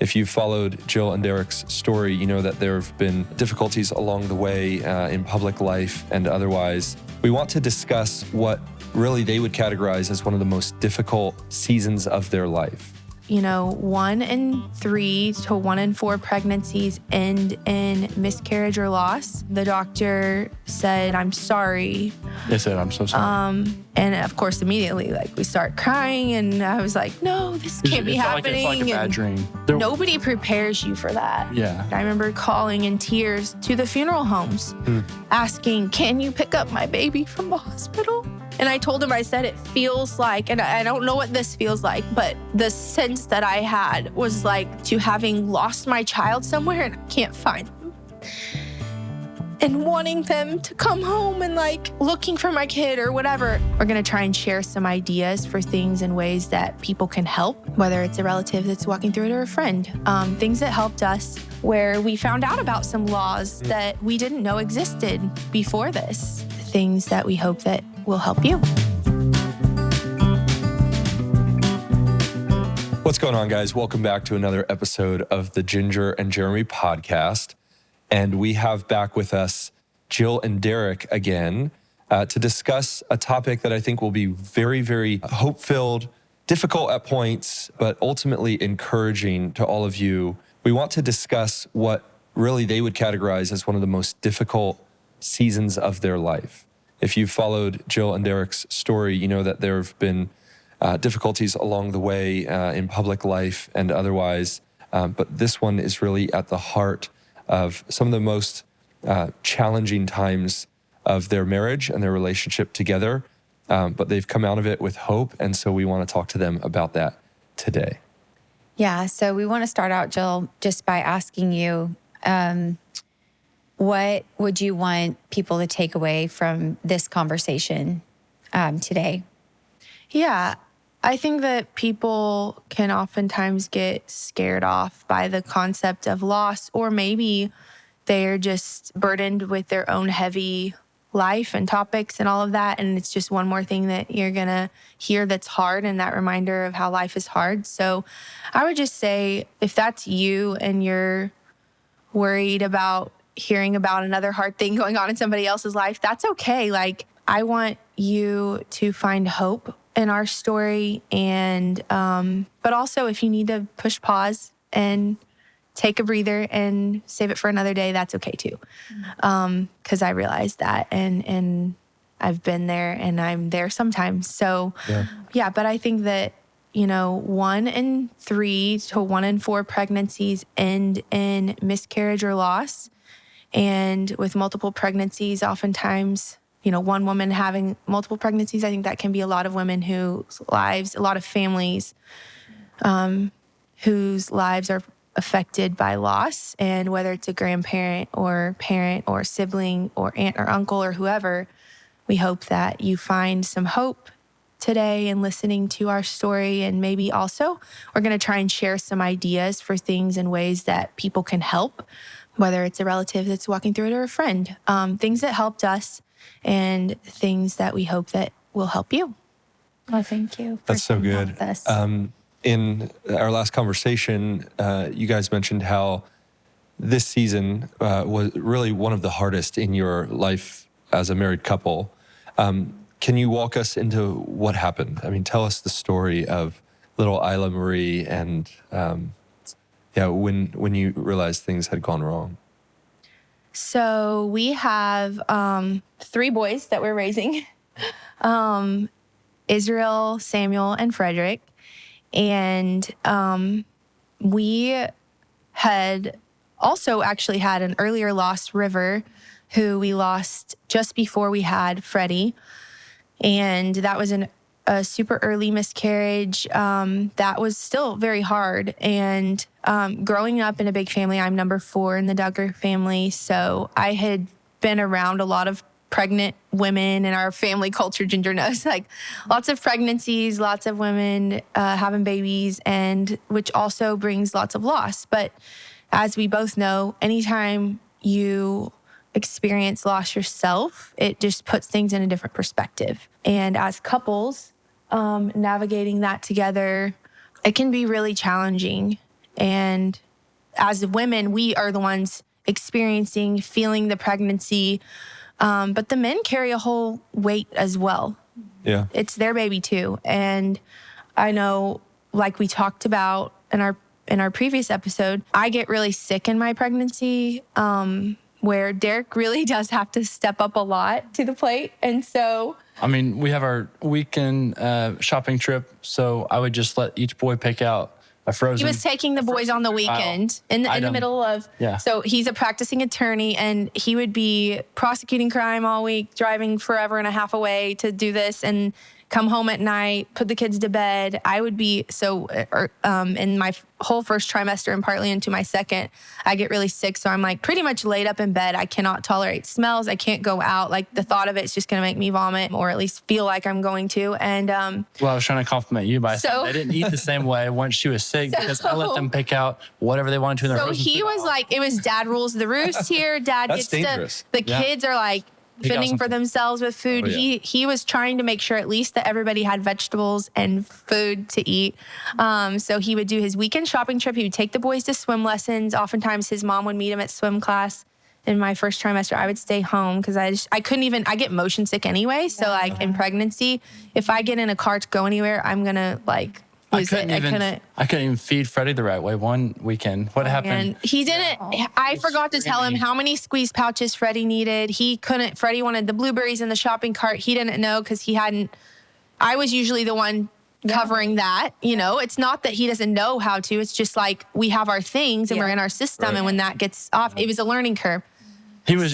If you've followed Jill and Derick's story, you know that there have been difficulties along the way in public life and otherwise. We want to discuss what really they would categorize as one of the most difficult seasons of their life. 1 in 3 to 1 in 4 pregnancies end in miscarriage or loss. The doctor said, "I'm sorry." They said, "I'm so sorry." And of course, immediately, we start crying, and I was like, "No, this can't be happening." It's like a bad dream. Nobody prepares you for that. Yeah. I remember calling in tears to the funeral homes, asking, "Can you pick up my baby from the hospital?" And I told him, I said, it feels like, and I don't know what this feels like, but the sense that I had was like to having lost my child somewhere and I can't find them. And wanting them to come home and looking for my kid or whatever. We're gonna try and share some ideas for things and ways that people can help, whether it's a relative that's walking through it or a friend. Things that helped us where we found out about some laws that we didn't know existed before this. Things that we hope that will help you. What's going on, guys? Welcome back to another episode of the Ginger and Jeremy podcast. And we have back with us Jill and Derick again to discuss a topic that I think will be very, very hope-filled, difficult at points, but ultimately encouraging to all of you. We want to discuss what really they would categorize as one of the most difficult seasons of their life. If you've followed Jill and Derick's story, you know that there have been difficulties along the way in public life and otherwise, but this one is really at the heart of some of the most challenging times of their marriage and their relationship together, but they've come out of it with hope, and so we want to talk to them about that today. Yeah, so we want to start out, Jill, just by asking you, what would you want people to take away from this conversation today? Yeah, I think that people can oftentimes get scared off by the concept of loss, or maybe they're just burdened with their own heavy life and topics and all of that. And it's just one more thing that you're going to hear that's hard, and that reminder of how life is hard. So I would just say, if that's you and you're worried about hearing about another hard thing going on in somebody else's life, that's okay. I want you to find hope in our story, and but also if you need to push pause and take a breather and save it for another day, that's okay too. Because I realize that, and I've been there, and I'm there sometimes. So yeah, but I think that 1 in 3 to 1 in 4 pregnancies end in miscarriage or loss. And with multiple pregnancies, oftentimes, one woman having multiple pregnancies, I think that can be a lot of women whose lives, a lot of families whose lives are affected by loss. And whether it's a grandparent or parent or sibling or aunt or uncle or whoever, we hope that you find some hope today in listening to our story. And maybe also we're going to try and share some ideas for things and ways that people can help, whether it's a relative that's walking through it or a friend. Things that helped us and things that we hope that will help you. Well, thank you. That's so good. In our last conversation, you guys mentioned how this season was really one of the hardest in your life as a married couple. Can you walk us into what happened? I mean, tell us the story of little Isla Marie and when you realized things had gone wrong. So we have 3 boys that we're raising, Israel, Samuel, and Frederick. And we had also actually had an earlier lost River, who we lost just before we had Freddie. And that was a super early miscarriage. That was still very hard. And growing up in a big family, I'm number 4 in the Duggar family. So I had been around a lot of pregnant women in our family culture. Ginger knows, lots of pregnancies, lots of women having babies, and which also brings lots of loss. But as we both know, anytime you experience loss yourself, it just puts things in a different perspective. And as couples, navigating that together, it can be really challenging. And as women, we are the ones experiencing, feeling the pregnancy. But the men carry a whole weight as well. Yeah. It's their baby too. And I know, like we talked about in our previous episode, I get really sick in my pregnancy, where Derick really does have to step up a lot to the plate. And so, I mean, we have our weekend shopping trip, so I would just let each boy pick out a frozen. he was taking the boys on the weekend in the middle of, so he's a practicing attorney, and he would be prosecuting crime all week, driving forever and a half away to do this and come home at night, put the kids to bed. I would be in my whole first trimester and partly into my second, I get really sick. So I'm like pretty much laid up in bed. I cannot tolerate smells. I can't go out. Like the thought of it's just going to make me vomit, or at least feel like I'm going to. And well, I was trying to compliment you by saying they didn't eat the same way once she was sick, because I let them pick out whatever they wanted to in their frozen So he food. was like, it was dad rules the roost here. Dad That's gets dangerous. the kids are like fending for themselves with food. Oh, yeah. He was trying to make sure at least that everybody had vegetables and food to eat. So he would do his weekend shopping trip. He would take the boys to swim lessons. Oftentimes his mom would meet him at swim class. In my first trimester, I would stay home because I couldn't even, I get motion sick anyway. So like in pregnancy, if I get in a car to go anywhere, I'm going to like lose it. I couldn't even feed Freddie the right way one weekend. What happened? And he didn't, I forgot to tell him how many squeeze pouches Freddie needed. Freddie wanted the blueberries in the shopping cart. He didn't know because I was usually the one covering that. You know, it's not that he doesn't know how to, it's just like we have our things and we're in our system. And when that gets off, it was a learning curve. He was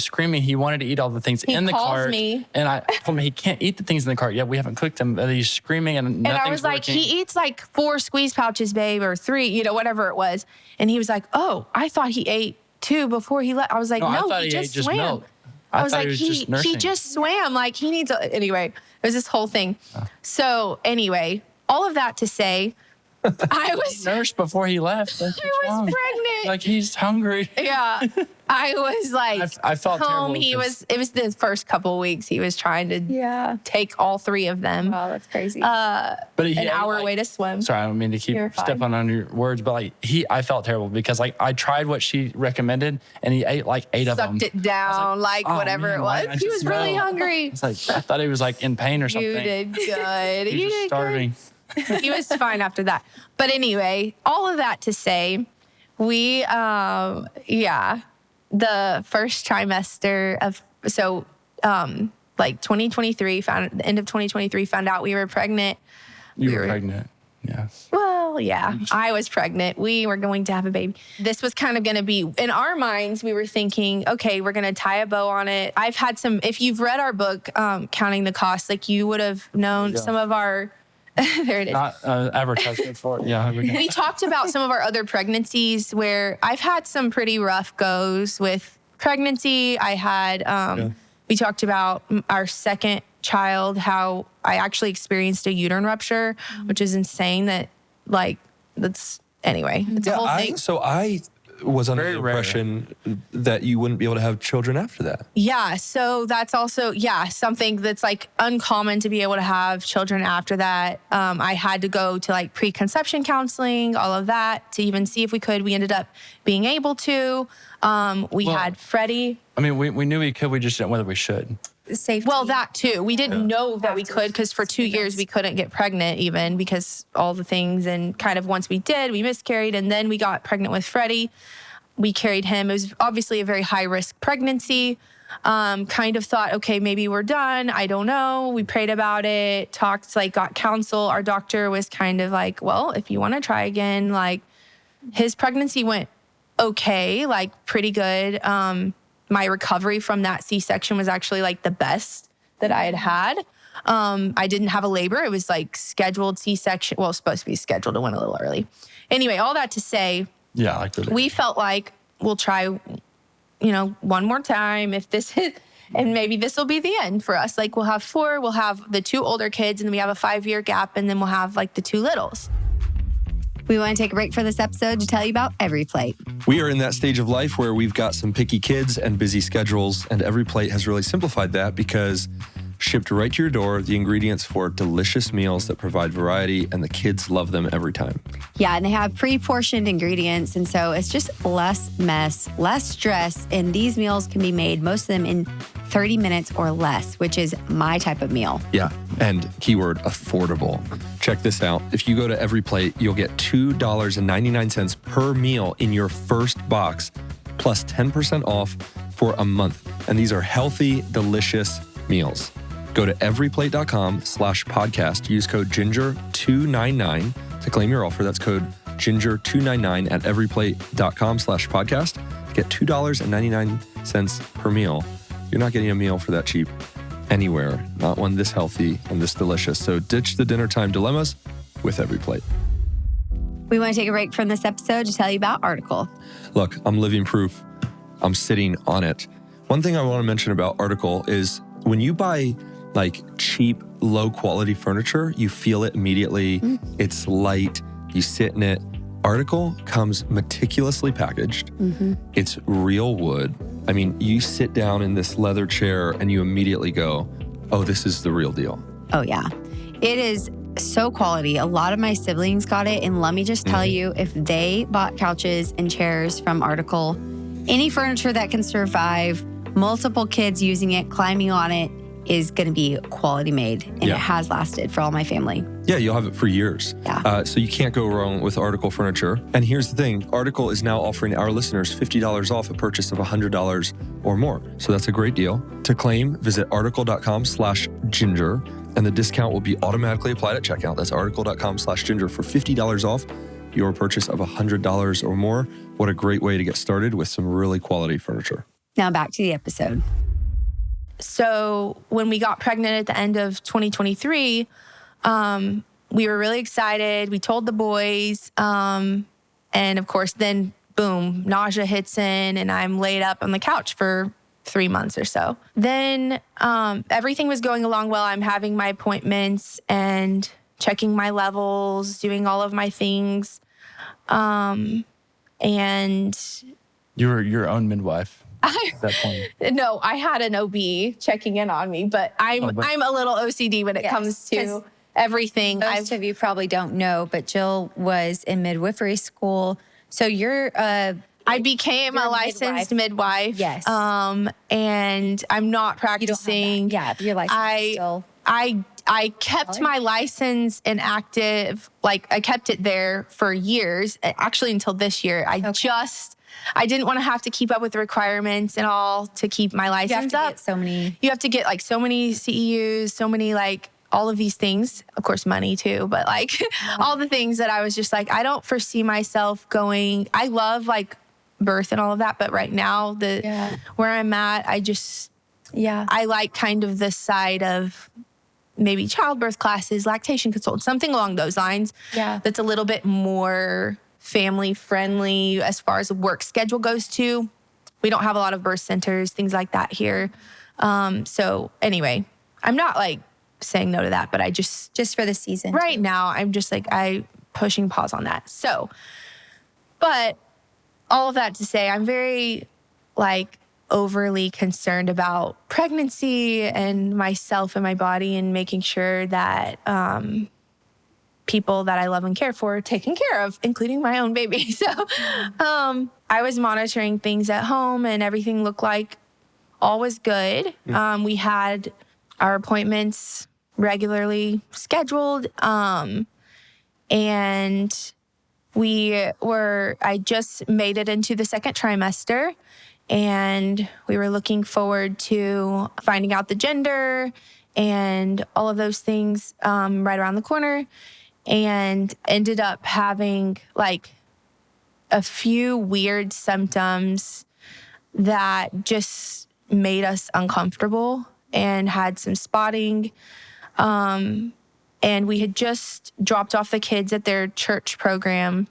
screaming. He wanted to eat all the things in the cart. Me. And I told him he can't eat the things in the cart yet. We haven't cooked them. But he's screaming and nothing's And I was like, working. he eats like 4 squeeze pouches, babe, or 3, whatever it was. And he was like, oh, I thought he ate 2 before he left. I was like, I no, thought he ate just just swam. milk. I was like, he was just nursing. he just swam. Like he needs anyway, it was this whole thing. So anyway, all of that to say, I was nursed before he left. I was pregnant. Like he's hungry. Yeah. I was like, I felt home. terrible. It was the first couple of weeks. He was trying to take all 3 of them. Wow, that's crazy. But An hour away to swim. Sorry, I don't mean to keep stepping on your words, but I felt terrible because I tried what she recommended and he ate like 8 of them. Sucked it down, whatever it was. He was really hungry. It's like I thought he was like in pain or something. You did good. He was just starving. He was fine after that. But anyway, all of that to say, we, the first trimester of, like 2023, the end of 2023, found out we were pregnant. You were pregnant. Yeah. Well, yeah, I was pregnant. We were going to have a baby. This was kind of going to be, in our minds, we were thinking, okay, we're going to tie a bow on it. I've had if you've read our book, Counting the Cost, like you would have known some of our, there it is. Not advertisement for it. Yeah. We talked about some of our other pregnancies where I've had some pretty rough goes with pregnancy. I had, we talked about our second child, how I actually experienced a uterine rupture, which is insane anyway, it's a whole thing. So I was under the impression that you wouldn't be able to have children after that. Yeah. So that's also, something that's like uncommon to be able to have children after that. I had to go to like preconception counseling, all of that to even see if we could. We ended up being able to. We had Freddie. I mean, we knew we could. We just didn't know whether we should. Safety. Well, that too. We didn't know that we could because for 2 years we couldn't get pregnant even because all the things. And kind of once we did, we miscarried. And then we got pregnant with Freddie. We carried him. It was obviously a very high risk pregnancy. Kind of thought, okay, maybe we're done. I don't know. We prayed about it, talked, got counsel. Our doctor was kind of like, well, if you want to try again, his pregnancy went okay, pretty good. My recovery from that C-section was actually the best that I had. I didn't have a labor. It was scheduled C-section. Well, it was supposed to be scheduled. It went a little early. Anyway, all that to say, we felt like we'll try, one more time if this is, and maybe this will be the end for us. We'll have 4, we'll have the 2 older kids and then we have a 5-year gap and then we'll have the 2 littles. We want to take a break for this episode to tell you about Every Plate. We are in that stage of life where we've got some picky kids and busy schedules, and Every Plate has really simplified that because shipped right to your door, the ingredients for delicious meals that provide variety, and the kids love them every time. Yeah, and they have pre-portioned ingredients, and so it's just less mess, less stress, and these meals can be made, most of them in 30 minutes or less, which is my type of meal. Yeah, and keyword affordable. Check this out. If you go to Every Plate, you'll get $2.99 per meal in your first box, plus 10% off for a month. And these are healthy, delicious meals. Go to everyplate.com/podcast. Use code GINGER299 to claim your offer. That's code GINGER299 at everyplate.com/podcast. Get $2.99 per meal. You're not getting a meal for that cheap anywhere, not one this healthy and this delicious. So ditch the dinner time dilemmas with Every Plate. We want to take a break from this episode to tell you about Article. Look, I'm living proof. I'm sitting on it. One thing I want to mention about Article is when you buy like cheap, low quality furniture, you feel it immediately. It's light. You sit in it. Article comes meticulously packaged. It's real wood. I mean, you sit down in this leather chair and you immediately go, oh, this is the real deal. Oh, yeah. It is so quality. A lot of my siblings got it. And let me just tell you, if they bought couches and chairs from Article, any furniture that can survive multiple kids using it, climbing on it, is going to be quality made. And it has lasted for all my family. Yeah, you'll have it for years. Yeah. So you can't go wrong with Article furniture. And here's the thing. Article is now offering our listeners $50 off a purchase of $100 or more. So that's a great deal. To claim, visit article.com/ginger, and the discount will be automatically applied at checkout. That's article.com/ginger for $50 off your purchase of $100 or more. What a great way to get started with some really quality furniture. Now back to the episode. So when we got pregnant at the end of 2023, we were really excited. We told the boys. And of course, then boom, nausea hits in and I'm laid up on the couch for 3 months or so. Then everything was going along well. I'm having my appointments and checking my levels, doing all of my things. And You were your own midwife at that point. no, I had an OB checking in on me, but I'm a little OCD when it comes to everything. Most of you probably don't know, but Jill was in midwifery school. So you're I became a licensed midwife. Yes. And I'm not practicing. Your license is still. I kept my license inactive. Like I kept it there for years, actually until this year. I didn't want to have to keep up with the requirements and all to keep my license up. You have to get like so many CEUs, so many like all of these things, of course, money too, but like all the things that I was just like, I don't foresee myself going. I love like birth and all of that, but right now where I'm at, I like kind of this side of maybe childbirth classes, lactation consultant, something along those lines. Yeah. That's a little bit more family friendly as far as the work schedule goes too. We don't have a lot of birth centers, things like that here. So anyway, I'm not like saying no to that, but I just for the season. Right now, I'm just like, pushing pause on that. So, but all of that to say, I'm very like overly concerned about pregnancy and myself and my body and making sure that people that I love and care for are taken care of, including my own baby. So I was monitoring things at home and everything looked like all was good. We had our appointments regularly scheduled. And I just made it into the second trimester and we were looking forward to finding out the gender and all of those things right around the corner, and ended up having like a few weird symptoms that just made us uncomfortable and had some spotting. And we had just dropped off the kids at their church program.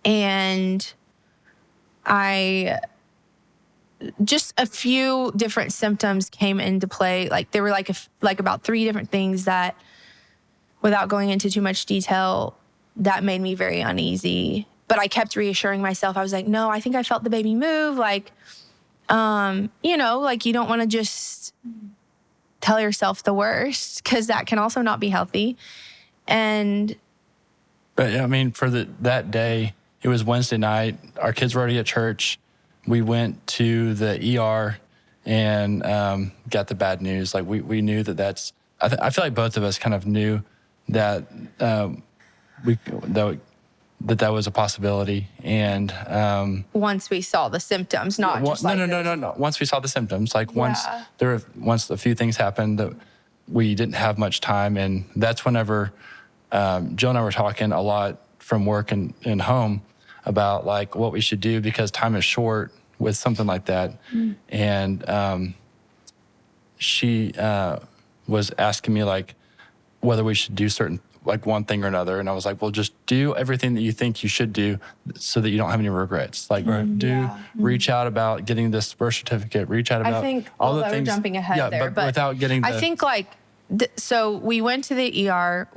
And just a few different symptoms came into play. Like there were like about 3 different things that, without going into too much detail, that made me very uneasy. But I kept reassuring myself. I was like, no, I think I felt the baby move. Like, like you don't want to just tell yourself the worst, because that can also not be healthy. But I mean, for that day, it was Wednesday night. Our kids were already at church. We went to the ER and got the bad news. Like we knew that's. I feel like both of us kind of knew that that was a possibility. And once we saw the symptoms, not just like no. Once we saw the symptoms, like once a few things happened that we didn't have much time, and that's whenever Jill and I were talking a lot from work and home about like what we should do, because time is short with something like that. And she was asking me like whether we should do certain, like one thing or another. And I was like, well, just do everything that you think you should do so that you don't have any regrets. Like reach out about getting this birth certificate, reach out about I think, all the things. We're jumping ahead there, but without getting I think like, so we went to the ER.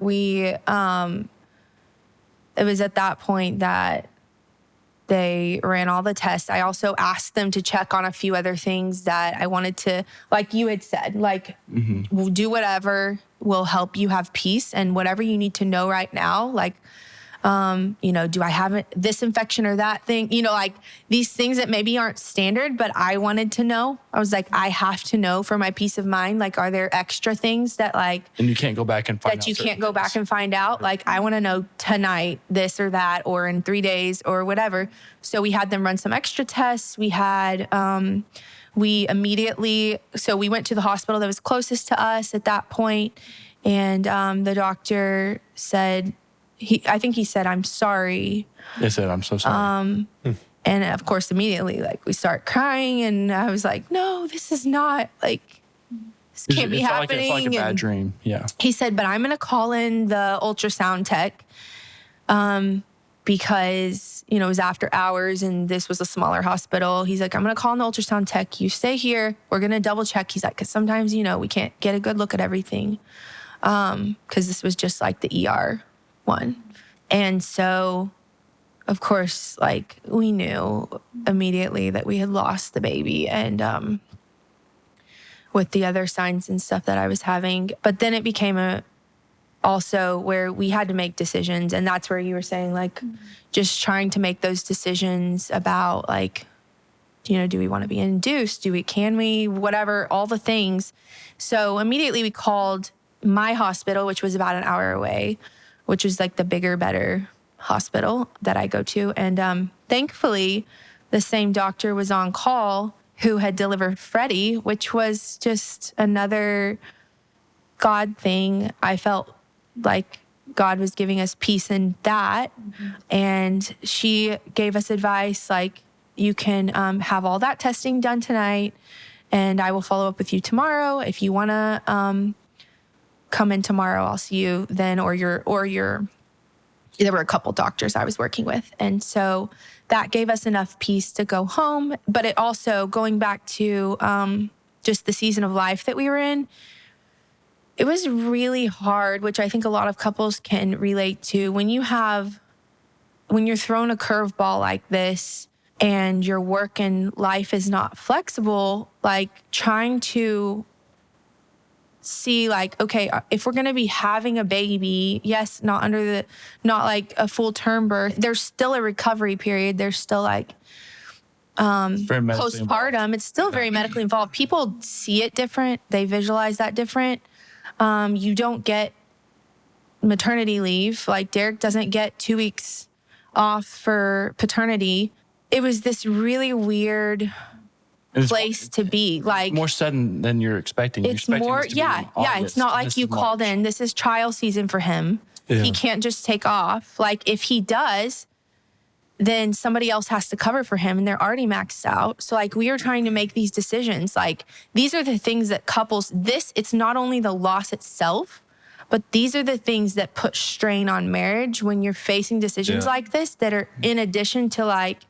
It was at that point that they ran all the tests. I also asked them to check on a few other things that I wanted to, like you had said, like we'll do whatever will help you have peace, and whatever you need to know right now, like, do I have this infection or that thing? Like these things that maybe aren't standard, but I wanted to know. I was like, I have to know for my peace of mind. Like, are there extra things that like, and you can't go back and find out that you can't go back and find out? Like, I want to know tonight, this or that, or in 3 days or whatever. So we had them run some extra tests. We had, we went to the hospital that was closest to us at that point. And the doctor said, I think he said, I'm sorry. They said, I'm so sorry. And of course, immediately, like, we start crying, and I was like, no, this is not, like, this can't be happening. It's like a bad dream. Yeah. He said, but I'm going to call in the ultrasound tech because, it was after hours and this was a smaller hospital. He's like, I'm going to call in the ultrasound tech. You stay here. We're going to double check. He's like, because sometimes, we can't get a good look at everything because this was just like the ER one. And so, of course, like, we knew immediately that we had lost the baby, and with the other signs and stuff that I was having. But then it became also where we had to make decisions, and that's where you were saying, like, just trying to make those decisions about, like, do we want to be induced? Can we, whatever, all the things. So immediately we called my hospital, which was about an hour away, which was like the bigger, better hospital that I go to. And thankfully, the same doctor was on call who had delivered Freddie, which was just another God thing. I felt like God was giving us peace in that. And she gave us advice, like, you can have all that testing done tonight, and I will follow up with you tomorrow. If you want to come in tomorrow, I'll see you then, or there were a couple doctors I was working with. And so that gave us enough peace to go home. But it also, going back to just the season of life that we were in, it was really hard, which I think a lot of couples can relate to. When you're thrown a curveball like this and your work and life is not flexible, like, trying to see, like, okay, if we're going to be having a baby, yes, not like a full term birth, there's still a recovery period. There's still like postpartum. It's still very medically involved. People see it different. They visualize that different. You don't get maternity leave. Like, Derick doesn't get 2 weeks off for paternity. It was this really weird place to be. Like, more sudden than you're expecting. It's more, yeah. It's not like you called in. This is trial season for him. Yeah. He can't just take off. Like, if he does, then somebody else has to cover for him, and they're already maxed out. So, like, we are trying to make these decisions. Like, these are the things that couples, it's not only the loss itself, but these are the things that put strain on marriage when you're facing decisions like this, that are in addition to, like,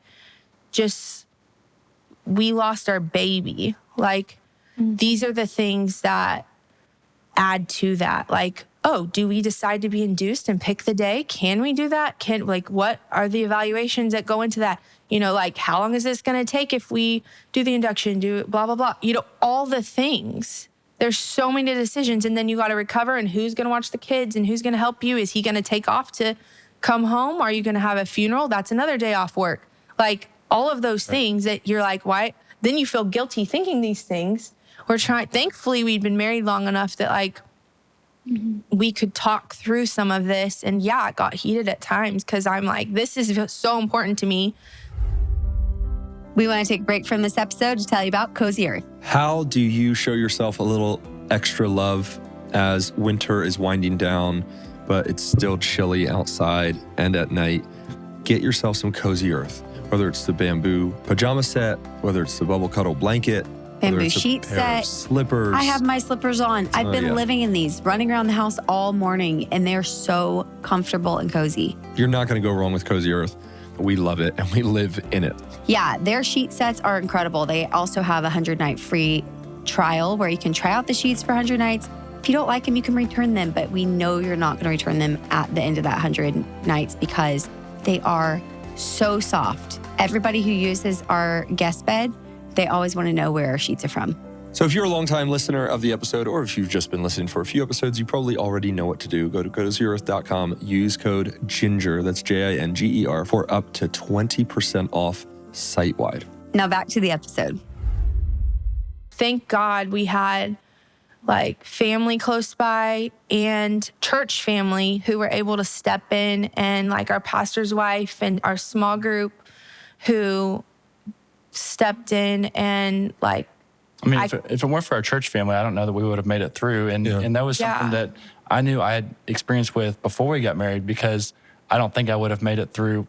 just, we lost our baby. Like, these are the things that add to that. Like, oh, do we decide to be induced and pick the day? Can we do that? What are the evaluations that go into that? Like, how long is this going to take if we do the induction, do blah, blah, blah. All the things there's so many decisions, and then you got to recover, and who's going to watch the kids, and who's going to help you? Is he going to take off to come home? Are you going to have a funeral? That's another day off work. Like all of those things that you're like, why? Then you feel guilty thinking these things. Thankfully we'd been married long enough that like we could talk through some of this. And yeah, it got heated at times because I'm like, this is so important to me. We want to take a break from this episode to tell you about Cozy Earth. How do you show yourself a little extra love as winter is winding down, but it's still chilly outside and at night? Get yourself some Cozy Earth, whether it's the bamboo pajama set, whether it's the bubble cuddle blanket, whether Bamboo it's a sheet pair set. of slippers. I have my slippers on. I've been living in these, running around the house all morning, and they're so comfortable and cozy. You're not going to go wrong with Cozy Earth. We love it, and we live in it. Yeah, their sheet sets are incredible. They also have a 100-night free trial where you can try out the sheets for 100 nights. If you don't like them, you can return them, but we know you're not going to return them at the end of that 100 nights because they are so soft. Everybody who uses our guest bed, they always want to know where our sheets are from. So if you're a longtime listener of the episode, or if you've just been listening for a few episodes, you probably already know what to do. Go to cozyearth.com, use code GINGER, that's JINGER, for up to 20% off site-wide. Now back to the episode. Thank God we had like family close by and church family who were able to step in, and like our pastor's wife and our small group who stepped in and like, I mean, if it weren't for our church family, I don't know that we would have made it through. And that was something that I knew I had experience with before we got married, because I don't think I would have made it through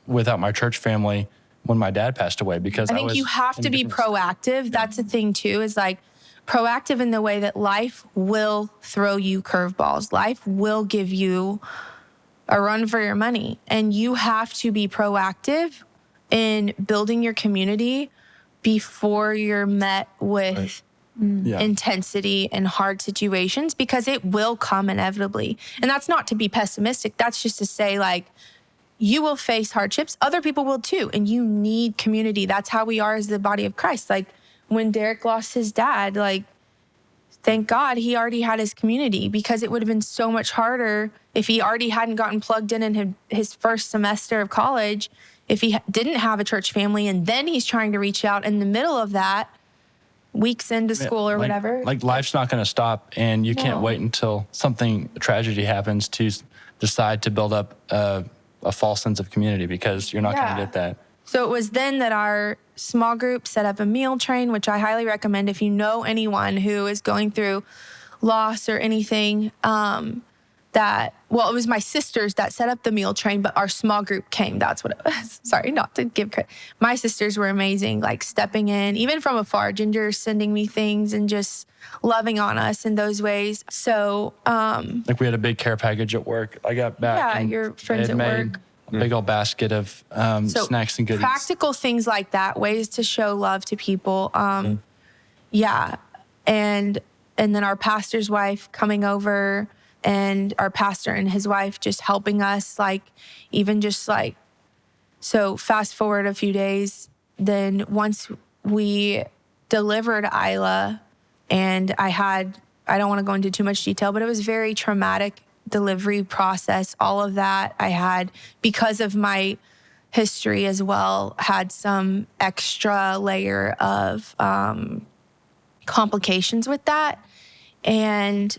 without my church family when my dad passed away. Because I think you have to be proactive. That's the thing too, is like proactive in the way that life will throw you curveballs. Life will give you a run for your money. And you have to be proactive in building your community before you're met with intensity and hard situations, because it will come inevitably. And that's not to be pessimistic. That's just to say, like, you will face hardships. Other people will too. And you need community. That's how we are as the body of Christ. Like when Derick lost his dad, like, thank God he already had his community, because it would have been so much harder if he already hadn't gotten plugged in his first semester of college, if he didn't have a church family, and then he's trying to reach out in the middle of that, weeks into school or whatever. Like life's not going to stop, and you can't wait until a tragedy happens to decide to build up a false sense of community, because you're not going to get that. So it was then that our small group set up a meal train, which I highly recommend if you know anyone who is going through loss or anything. It was my sisters that set up the meal train, but our small group came. That's what it was. Sorry, not to give credit. My sisters were amazing, like stepping in, even from afar. Ginger sending me things and just loving on us in those ways. So, like we had a big care package at work. I got back. Yeah, your friends at work. A big old basket of snacks and goodies. Practical things like that, ways to show love to people. Yeah. And then our pastor's wife coming over, and our pastor and his wife just helping us, like, even just like, so fast forward a few days, then once we delivered Isla, and I don't want to go into too much detail, but it was very traumatic delivery process. All of that I had, because of my history as well, had some extra layer of complications with that. And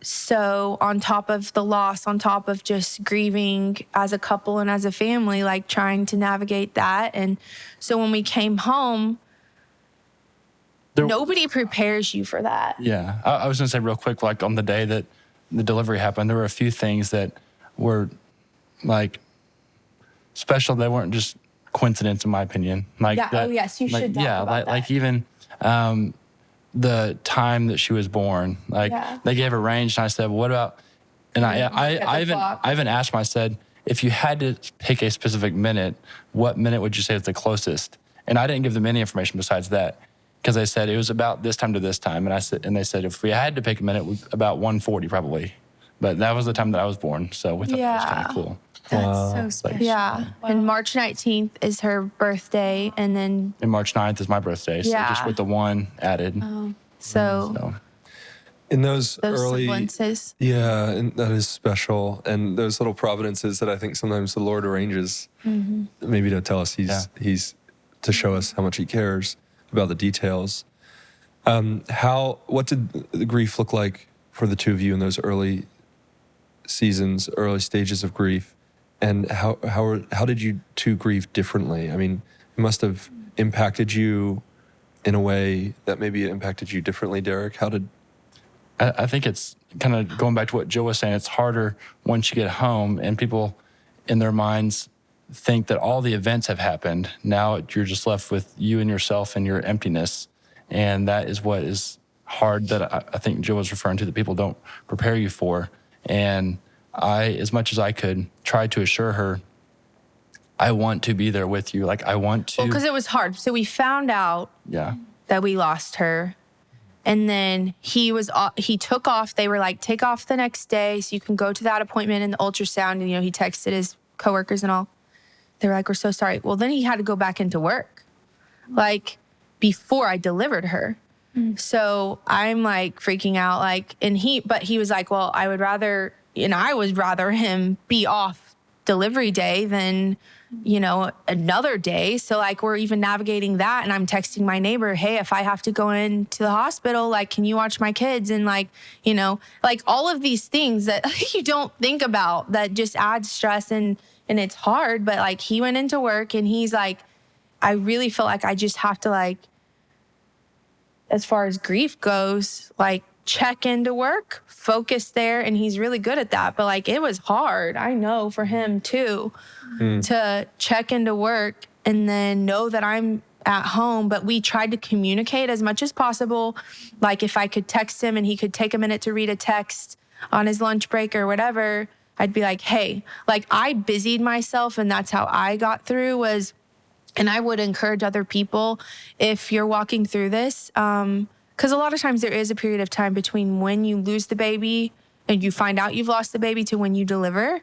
so on top of the loss, on top of just grieving as a couple and as a family, like trying to navigate that. And so when we came home, nobody prepares you for that. Yeah. I was going to say real quick, like on the day that the delivery happened, there were a few things that were like special. They weren't just coincidence, in my opinion. Like oh yes, you should talk about that. Like even the time that she was born, like they gave a range, and I said, well, what about, and I even asked them, I said, if you had to pick a specific minute, what minute would you say is the closest? And I didn't give them any information besides that, because they said it was about this time to this time. And they said, if we had to pick a minute, about 1:40 probably. But that was the time that I was born. So we thought that was kind of cool. That's so special. Yeah. Wow. And March 19th is her birthday. And then And March 9th is my birthday. So just with the one added. So In those early, semblances. yeah, and that is special. And those little providences that I think sometimes the Lord arranges, maybe to tell us he's to show us how much he cares about the details. What did the grief look like for the two of you in those early seasons, early stages of grief? And how did you two grieve differently? I mean, it must have impacted you in a way that maybe it impacted you differently, Derick. I think it's kind of going back to what Jill was saying. It's harder once you get home and people in their minds think that all the events have happened. Now you're just left with you and yourself and your emptiness. And that is what is hard that I think Jill was referring to, that people don't prepare you for. And I, as much as I could, tried to assure her, I want to be there with you. Like, I want to. Well, because it was hard. So we found out that we lost her. And then he took off. They were like, take off the next day so you can go to that appointment and the ultrasound. And, he texted his coworkers and all. They were like, we're so sorry. Well, then he had to go back into work, like, before I delivered her. So I'm like freaking out, like, but he was like, well, I would rather him be off delivery day than, another day. So like, we're even navigating that. And I'm texting my neighbor, hey, if I have to go into the hospital, like, can you watch my kids? And like, like all of these things that you don't think about that just adds stress and it's hard. But like, he went into work and he's like, I really feel like I just have to, like, as far as grief goes, like, check into work, focus there. And he's really good at that. But like, it was hard, I know, for him too, to check into work and then know that I'm at home. But we tried to communicate as much as possible. Like, if I could text him and he could take a minute to read a text on his lunch break or whatever, I'd be like, hey, like, I busied myself. And that's how I got through was, and I would encourage other people, if you're walking through this, because a lot of times there is a period of time between when you lose the baby and you find out you've lost the baby to when you deliver.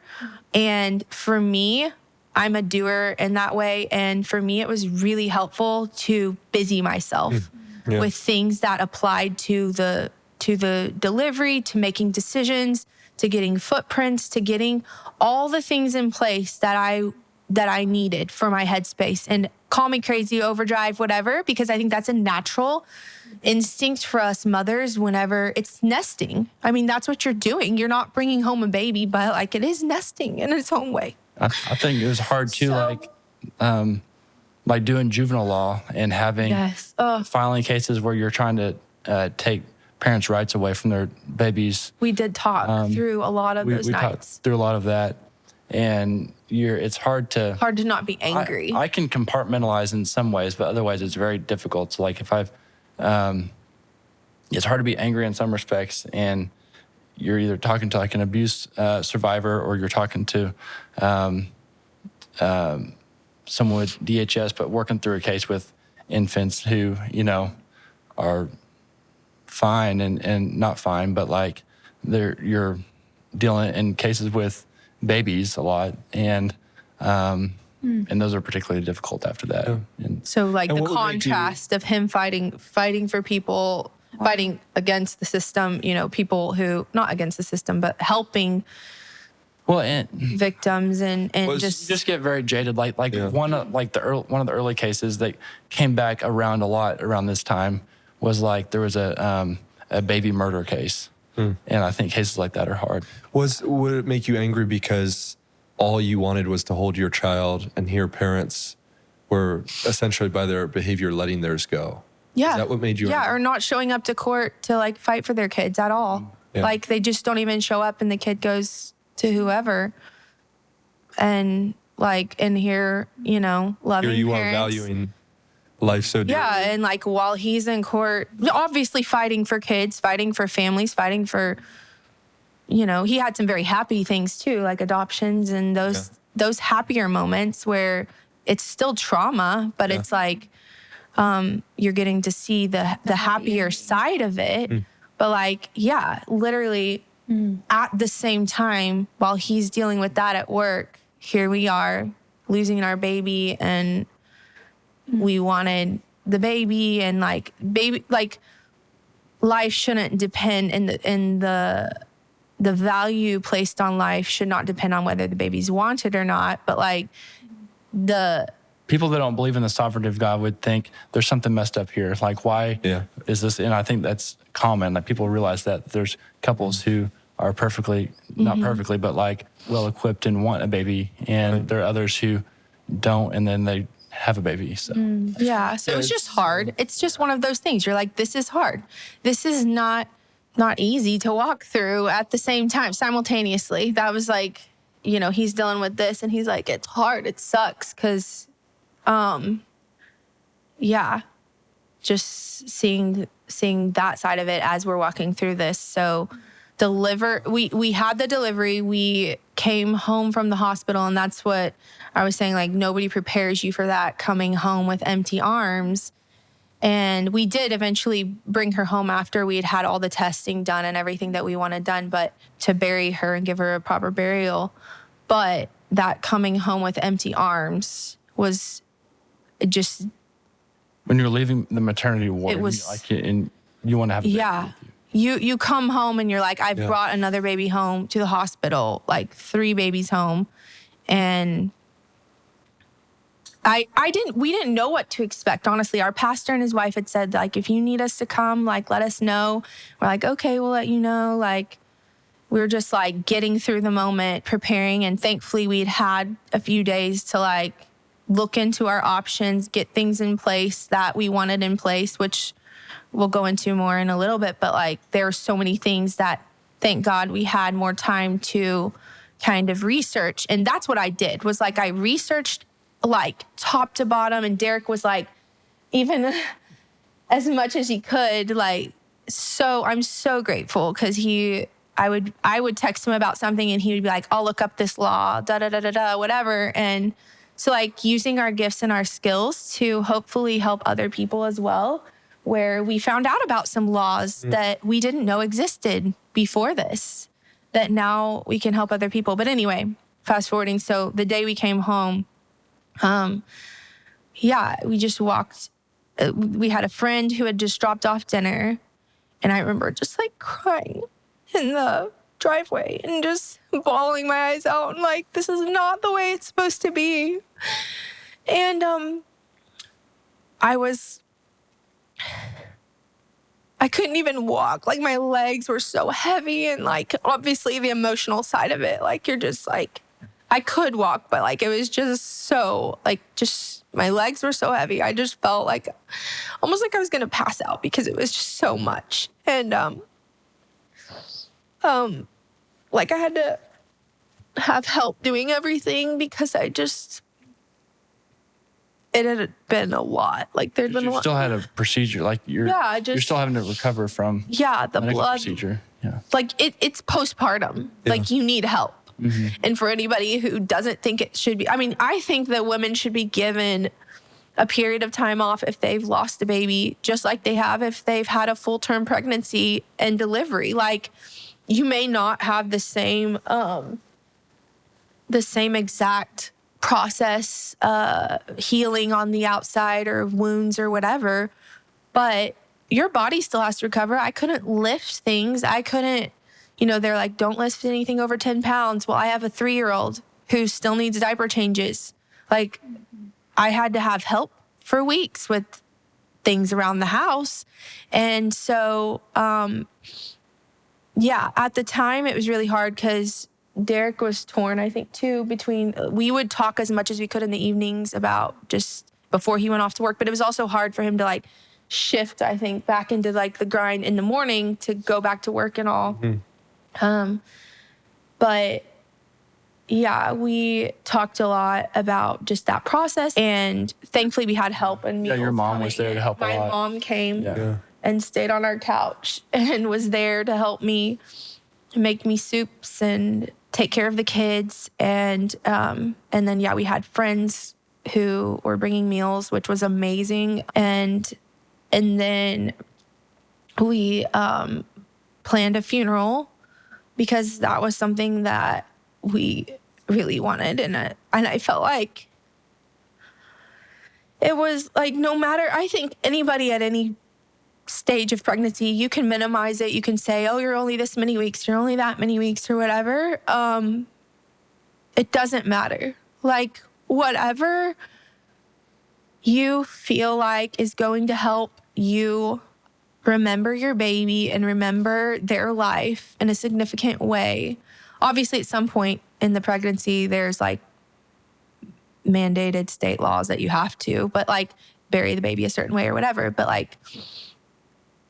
And for me, I'm a doer in that way. And for me, it was really helpful to busy myself with things that applied to the delivery, to making decisions, to getting footprints, to getting all the things in place that I needed for my headspace. And call me crazy, overdrive, whatever, because I think that's a natural instinct for us mothers whenever it's nesting. I mean, that's what you're doing. You're not bringing home a baby, but like, it is nesting in its own way. I think it was hard too, like doing juvenile law and having filing cases where you're trying to take parents' rights away from their babies. We did talk through a lot of those nights. We talked through a lot of that. And it's hard to not be angry. I can compartmentalize in some ways, but otherwise it's very difficult. So like if it's hard to be angry in some respects, and you're either talking to like an abuse survivor or you're talking to someone with DHS, but working through a case with infants who, are fine and not fine, but like you're dealing in cases with babies a lot, and those are particularly difficult after that. And so like the contrast of him fighting for people, fighting against the system, people who, not against the system, but helping victims and just get very jaded. Like one of the early cases that came back around a lot around this time was like there was a baby murder case. And I think cases like that are hard. Would it make you angry because all you wanted was to hold your child, and here parents were essentially by their behavior letting theirs go? Yeah. Is that what made you angry? Or not showing up to court to like fight for their kids at all. Yeah. Like they just don't even show up and the kid goes to whoever. And like, and here, loving here you parents. Are valuing life so dearly. Yeah, and like while he's in court, obviously fighting for kids, fighting for families, fighting for, he had some very happy things too, like adoptions and those happier moments where it's still trauma, but it's like you're getting to see the happier side of it. But like, literally at the same time, while he's dealing with that at work, here we are losing our baby, and we wanted the baby, and like life shouldn't depend the value placed on life should not depend on whether the baby's wanted or not. But like the people that don't believe in the sovereignty of God would think there's something messed up here. Like, why is this? And I think that's common. Like, people realize that there's couples who are perfectly, not perfectly, but like well equipped and want a baby. And there are others who don't, and then they have a baby. So so it's just hard. It's just one of those things. You're like, this is hard. This is not easy to walk through at the same time, simultaneously. That was like, you know, he's dealing with this and he's like, it's hard. It sucks. Cause, just seeing that side of it as we're walking through this. So we had the delivery, we came home from the hospital, and that's what I was saying, like, nobody prepares you for that, coming home with empty arms. And we did eventually bring her home after we had all the testing done and everything that we wanted done, but to bury her and give her a proper burial. But that coming home with empty arms was just... When you're leaving the maternity ward, it was, and you want to have a baby with you. You come home and you're like, I've brought another baby home to the hospital, like 3 babies home. And we didn't know what to expect, honestly. Our pastor and his wife had said, like, if you need us to come, like, let us know. We're like, okay, we'll let you know. Like, we were just like getting through the moment, preparing. And thankfully we'd had a few days to like look into our options, get things in place that we wanted in place, which we'll go into more in a little bit. But like, there were so many things that, thank God, we had more time to kind of research. And that's what I did, was like, I researched like top to bottom, and Derick was like, even as much as he could, like, so I'm so grateful, because I would text him about something and he would be like, I'll look up this law, whatever. And so like using our gifts and our skills to hopefully help other people as well, where we found out about some laws that we didn't know existed before this, that now we can help other people. But anyway, fast forwarding. So the day we came home, we just walked. We had a friend who had just dropped off dinner, and I remember just like crying in the driveway and just bawling my eyes out, and like, this is not the way it's supposed to be. And I couldn't even walk. Like, my legs were so heavy, and like, obviously the emotional side of it, like, you're just like, I could walk, but like, it was just so like, just my legs were so heavy. I just felt like almost like I was going to pass out, because it was just so much. And like, I had to have help doing everything, because it had been a lot. Like, there'd been a lot. You still had a procedure, like you're still having to recover from the blood procedure. Yeah. Like, it's postpartum. Like, you need help. And for anybody who doesn't think it should be, I mean, I think that women should be given a period of time off if they've lost a baby, just like they have if they've had a full-term pregnancy and delivery. Like, you may not have the same exact process, healing on the outside or wounds or whatever, but your body still has to recover. I couldn't lift things. I couldn't, they're like, don't lift anything over 10 pounds. Well, I have a 3-year-old who still needs diaper changes. Like, I had to have help for weeks with things around the house. And so, at the time it was really hard, because Derick was torn, I think, too, between, we would talk as much as we could in the evenings about just before he went off to work, but it was also hard for him to like shift, I think, back into like the grind in the morning to go back to work and all. But we talked a lot about just that process, and thankfully we had help. And your mom was there to help a lot. My mom came and stayed on our couch and was there to help me make me soups and take care of the kids. And then, we had friends who were bringing meals, which was amazing. And then we planned a funeral, because that was something that we really wanted. And I felt like it was like, no matter, I think anybody at any stage of pregnancy, you can minimize it. You can say, oh, you're only this many weeks, you're only that many weeks or whatever. It doesn't matter. Like, whatever you feel like is going to help you remember your baby and remember their life in a significant way. Obviously, at some point in the pregnancy, there's like mandated state laws that you have to, but like bury the baby a certain way or whatever. But like,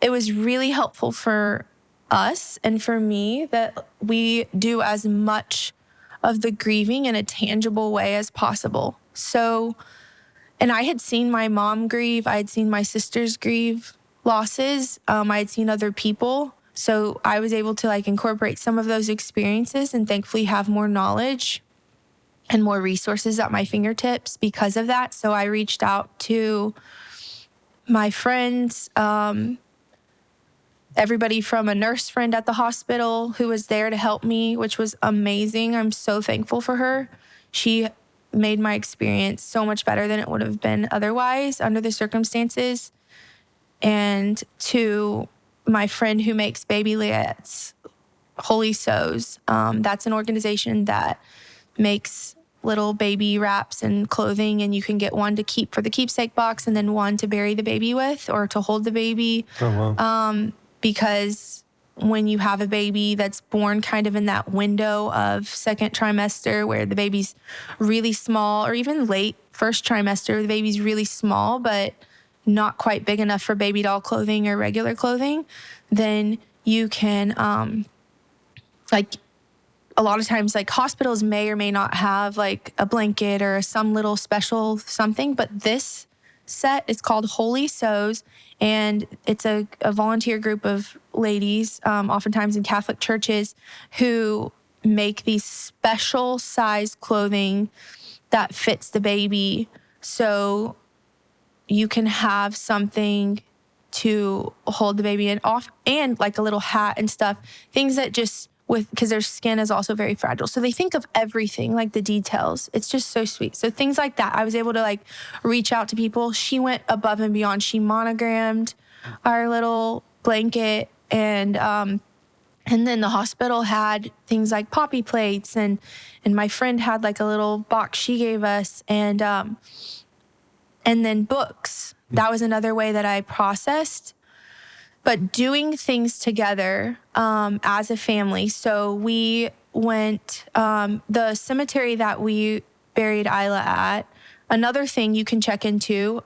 it was really helpful for us and for me that we do as much of the grieving in a tangible way as possible. So, and I had seen my mom grieve. I had seen my sisters grieve losses. I had seen other people. So I was able to like incorporate some of those experiences and thankfully have more knowledge and more resources at my fingertips because of that. So I reached out to my friends, everybody from a nurse friend at the hospital who was there to help me, which was amazing. I'm so thankful for her. She made my experience so much better than it would have been otherwise under the circumstances. And to my friend who makes baby Liettes, Holy Sews. That's an organization that makes little baby wraps and clothing, and you can get one to keep for the keepsake box and then one to bury the baby with or to hold the baby. Oh, wow. Because when you have a baby that's born kind of in that window of second trimester where the baby's really small, or even late first trimester, the baby's really small, but not quite big enough for baby doll clothing or regular clothing, then you can, like, a lot of times, like, hospitals may or may not have, like, a blanket or some little special something, but this set is called Holy Sews, and it's a volunteer group of ladies, oftentimes in Catholic churches, who make these special size clothing that fits the baby so you can have something to hold the baby in off, and like a little hat and stuff, things that just because their skin is also very fragile. So they think of everything, like the details. It's just so sweet. So things like that, I was able to like reach out to people. She went above and beyond. She monogrammed our little blanket, and then the hospital had things like poppy plates, and my friend had like a little box she gave us, and then books. That was another way that I processed. But doing things together as a family. So we went, the cemetery that we buried Isla at, another thing you can check into,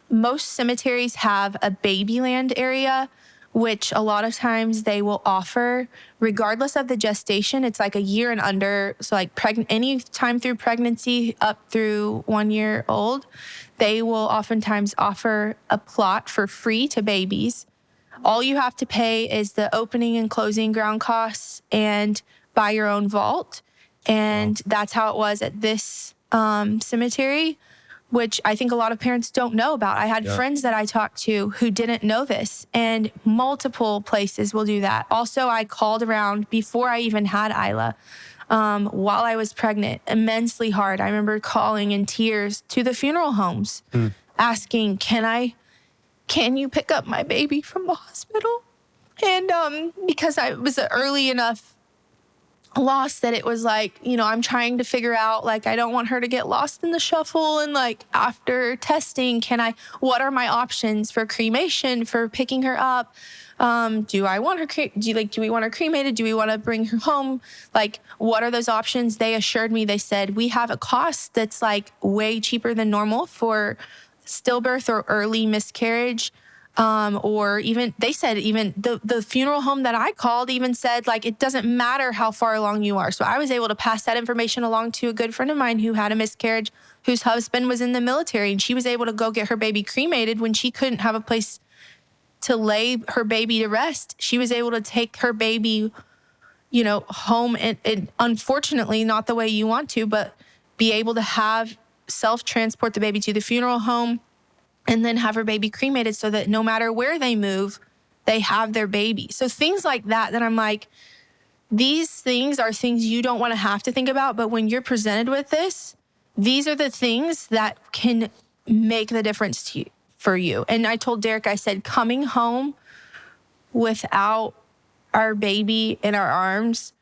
most cemeteries have a babyland area, which a lot of times they will offer, regardless of the gestation. It's like a year and under. So like any time through pregnancy up through 1 year old, they will oftentimes offer a plot for free to babies. All you have to pay is the opening and closing ground costs and buy your own vault. And that's how it was at this cemetery, which I think a lot of parents don't know about. I had friends that I talked to who didn't know this, and multiple places will do that. Also, I called around before I even had Isla while I was pregnant, immensely hard. I remember calling in tears to the funeral homes, asking, can you pick up my baby from the hospital? And because I was an early enough loss that it was like, I'm trying to figure out, like, I don't want her to get lost in the shuffle. And like, after testing, what are my options for cremation, for picking her up? Do I want her, do we want her cremated? Do we want to bring her home? Like, what are those options? They assured me, they said, we have a cost that's like way cheaper than normal for stillbirth or early miscarriage, or even, they said, even the funeral home that I called even said, like, it doesn't matter how far along you are. So I was able to pass that information along to a good friend of mine who had a miscarriage, whose husband was in the military, and she was able to go get her baby cremated when she couldn't have a place to lay her baby to rest. She was able to take her baby, home, and unfortunately not the way you want to, but be able to self-transport the baby to the funeral home and then have her baby cremated so that no matter where they move, they have their baby. So things like that I'm like, these things are things you don't want to have to think about, but when you're presented with this, these are the things that can make the difference for you. And I told Derick, I said, coming home without our baby in our arms,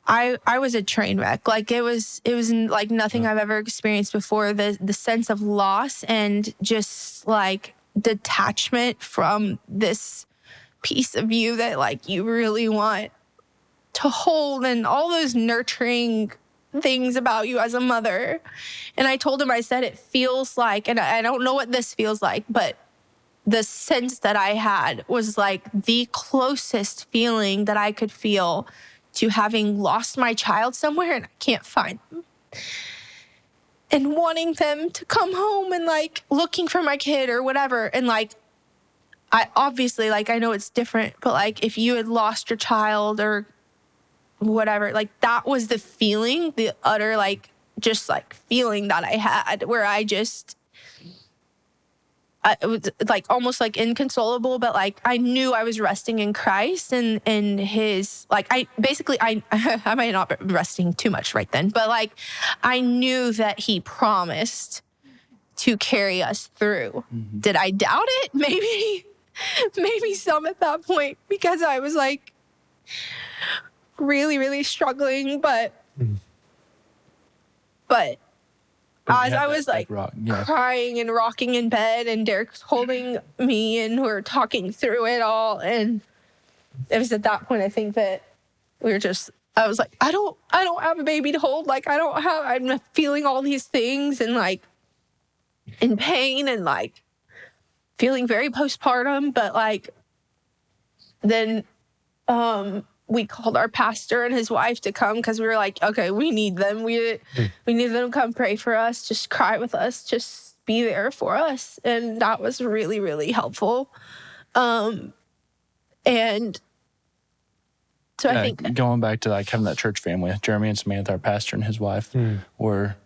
I was a train wreck. Like it was like nothing I've ever experienced before. The sense of loss and just like detachment from this piece of you that like you really want to hold, and all those nurturing things about you as a mother. And I told him, I said, it feels like, and I don't know what this feels like, but the sense that I had was like the closest feeling that I could feel to having lost my child somewhere and I can't find them. And wanting them to come home and like looking for my kid or whatever. And like, I obviously, like, I know it's different, but like if you had lost your child or whatever, like that was the feeling, the utter, like, just like feeling that I had where it was like almost like inconsolable, but like I knew I was resting in Christ and in his, like, I might not be resting too much right then, but like I knew that he promised to carry us through. Mm-hmm. Did I doubt it? Maybe some at that point, because I was like really, really struggling, but as I was like crying and rocking in bed and Derick's holding me and we're talking through it all. And it was at that point, I think that I was like, I don't have a baby to hold. Like I'm feeling all these things and like in pain and like feeling very postpartum. But like, then, we called our pastor and his wife to come because we were like, okay, we need them. We need them to come pray for us, just cry with us, just be there for us. And that was really, really helpful. And so I think going back to like having that church family, Jeremy and Samantha, our pastor and his wife, were,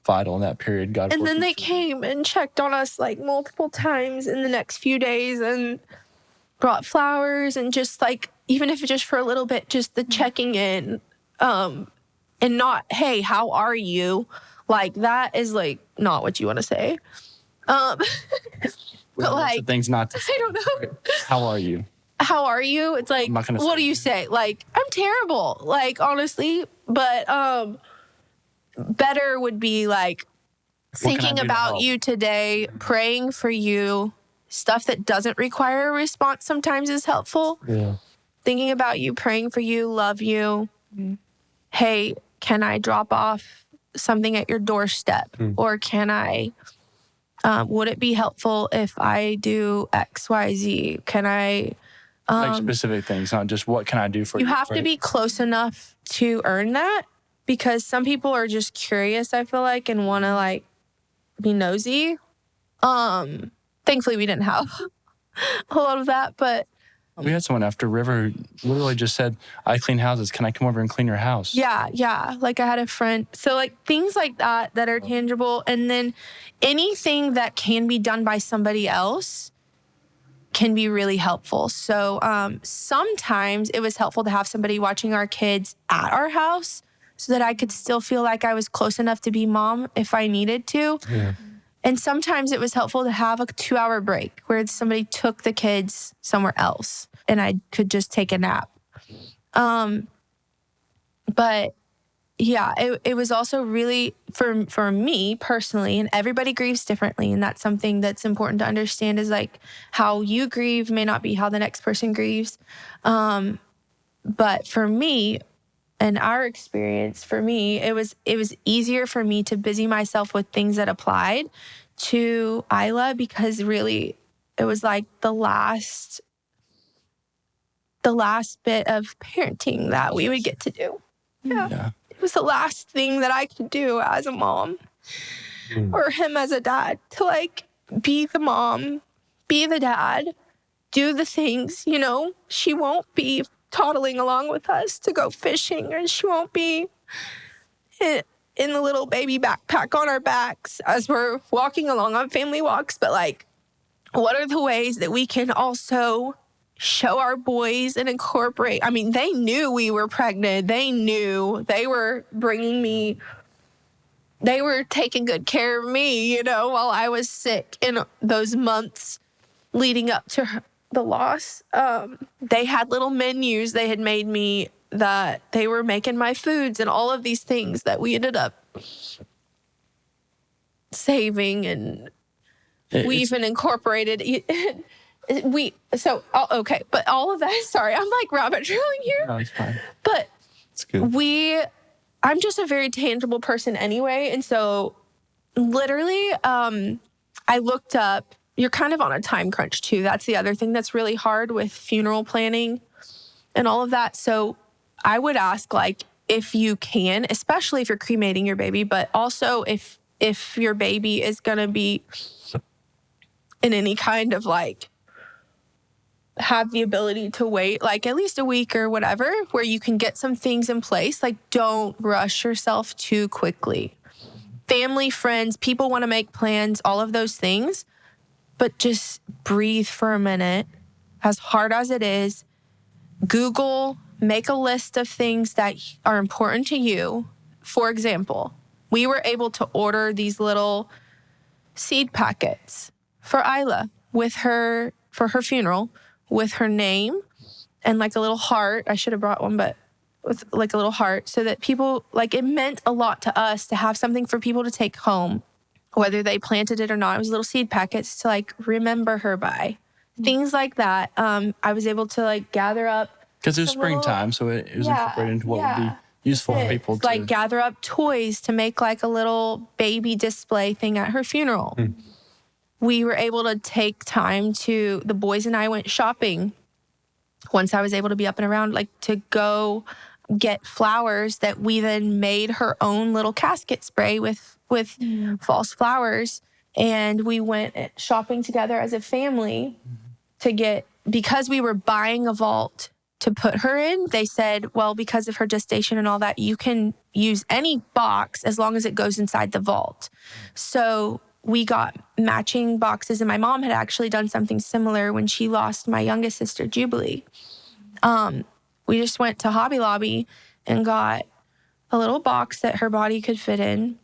vital in that period. And then they came and checked on us like multiple times in the next few days and brought flowers and just like, even if it's just for a little bit, just the checking in, and not, hey, how are you? Like that is like not what you want to say. But like things not to say. I don't know. How are you? How are you? It's like, what do you say? Like, I'm terrible. Like, honestly, but better would be like thinking about you today, praying for you. Stuff that doesn't require a response sometimes is helpful. Yeah. Thinking about you, praying for you, love you. Mm-hmm. Hey, can I drop off something at your doorstep? Or can I, would it be helpful if I do X, Y, Z? Can I... like specific things, not just what can I do for you? You have to be close enough to earn that, because some people are just curious, I feel like, and want to like be nosy. Thankfully, we didn't have a lot of that, but... We had someone after River literally just said, I clean houses. Can I come over and clean your house? Yeah. Like I had a friend. So like things like that are tangible. And then anything that can be done by somebody else can be really helpful. So sometimes it was helpful to have somebody watching our kids at our house so that I could still feel like I was close enough to be mom if I needed to. Yeah. And sometimes it was helpful to have a 2-hour break where somebody took the kids somewhere else and I could just take a nap. But yeah, it was also really for me personally, and everybody grieves differently. And that's something that's important to understand, is like how you grieve may not be how the next person grieves. But for me, and our experience, for me, it was easier for me to busy myself with things that applied to Isla, because really it was like the last bit of parenting that we would get to do. Yeah. It was the last thing that I could do as a mom or him as a dad, to like be the mom, be the dad, do the things, she won't be toddling along with us to go fishing, and she won't be in the little baby backpack on our backs as we're walking along on family walks. But like, what are the ways that we can also show our boys and incorporate? I mean, they knew we were pregnant. They knew. They were bringing me they were taking good care of me, you know, while I was sick in those months leading up to the loss. They had little menus they had made me that they were making my foods and all of these things that we ended up saving, and we even incorporated okay, but all of that, sorry, I'm like rabbit trailing here. No, it's fine. But It's good. I'm just a very tangible person anyway. And so literally, I looked up, you're kind of on a time crunch too. That's the other thing that's really hard with funeral planning and all of that. So I would ask, like, if you can, especially if you're cremating your baby, but also if your baby is going to be in any kind of like, have the ability to wait like at least a week or whatever, where you can get some things in place. Like, don't rush yourself too quickly. Family, friends, people want to make plans, all of those things, but just breathe for a minute. As hard as it is, Google, make a list of things that are important to you. For example, we were able to order these little seed packets for Isla for her funeral, with her name and like a little heart. I should have brought one, but with like a little heart, so that people, like, it meant a lot to us to have something for people to take home, whether they planted it or not. It was little seed packets to like remember her by. Things like that. I was able to like gather up. Because it was springtime, so it was incorporated into what would be useful for people to like gather up toys to make like a little baby display thing at her funeral. We were able to take time to, the boys and I went shopping once I was able to be up and around, like to go get flowers that we then made her own little casket spray with false flowers. And we went shopping together as a family to get, because we were buying a vault to put her in. They said, well, because of her gestation and all that, you can use any box as long as it goes inside the vault. So we got matching boxes, and my mom had actually done something similar when she lost my youngest sister, Jubilee. We just went to Hobby Lobby and got a little box that her body could fit in,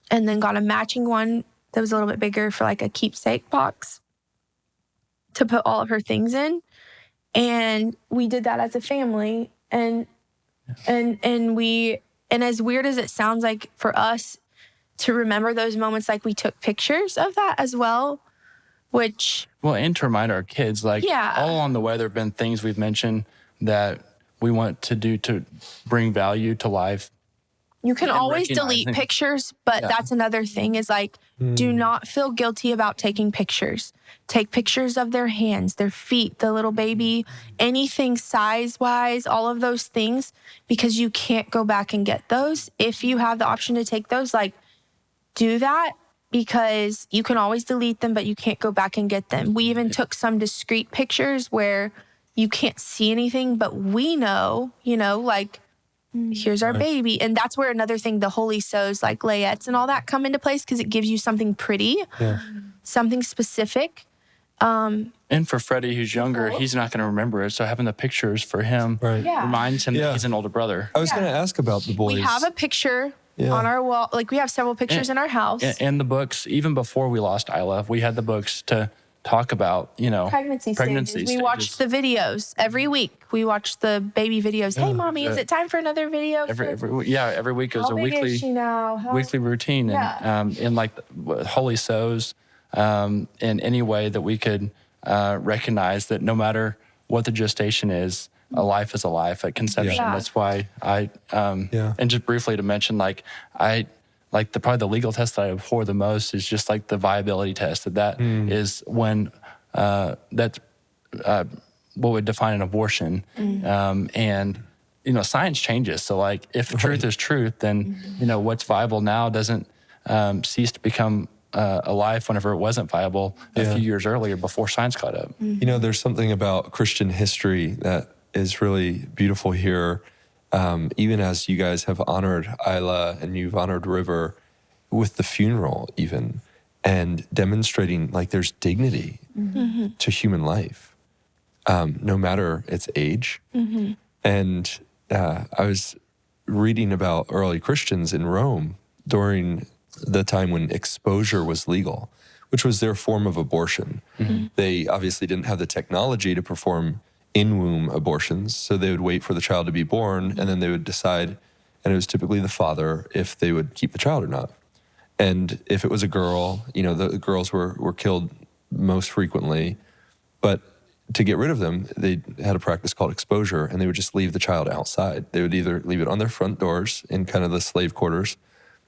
and then got a matching one that was a little bit bigger for like a keepsake box to put all of her things in. And we did that as a family. And as weird as it sounds like for us to remember those moments, like we took pictures of that as well, which... Well, and to remind our kids, like all along the way, there have been things we've mentioned that we want to do to bring value to life. You can always delete pictures, but that's another thing is like, do not feel guilty about taking pictures. Take pictures of their hands, their feet, the little baby, anything size-wise, all of those things, because you can't go back and get those. If you have the option to take those, like, do that, because you can always delete them, but you can't go back and get them. We even took some discrete pictures where you can't see anything, but we know, like, here's our baby. And that's where another thing, the holy sows, like layettes and all that come into place, because it gives you something pretty, something specific. And for Freddie, who's younger, he's not going to remember it. So having the pictures for him reminds him that he's an older brother. I was going to ask about the boys. We have a picture on our wall. Like, we have several pictures in our house. And the books, even before we lost Isla, we had the books to talk about, pregnancy stages. We watched the videos every week. We watched the baby videos. Hey, mommy, is it time for another video? Every week it was a weekly routine. And in like holy sows, in any way that we could recognize that no matter what the gestation is, a life is a life at conception. That's why and just briefly to mention, probably the legal test that I abhor the most is just like the viability test. That is when that's what would define an abortion. And science changes. So like, if truth is truth, then what's viable now doesn't cease to become a life whenever it wasn't viable a few years earlier before science caught up. There's something about Christian history that is really beautiful here. Even as you guys have honored Isla and you've honored River with the funeral even, and demonstrating like there's dignity to human life, no matter its age. And I was reading about early Christians in Rome during the time when exposure was legal, which was their form of abortion. They obviously didn't have the technology to perform in-womb abortions, so they would wait for the child to be born, and then they would decide, and it was typically the father, if they would keep the child or not. And if it was a girl, the girls were killed most frequently, but to get rid of them, they had a practice called exposure, and they would just leave the child outside. They would either leave it on their front doors in kind of the slave quarters,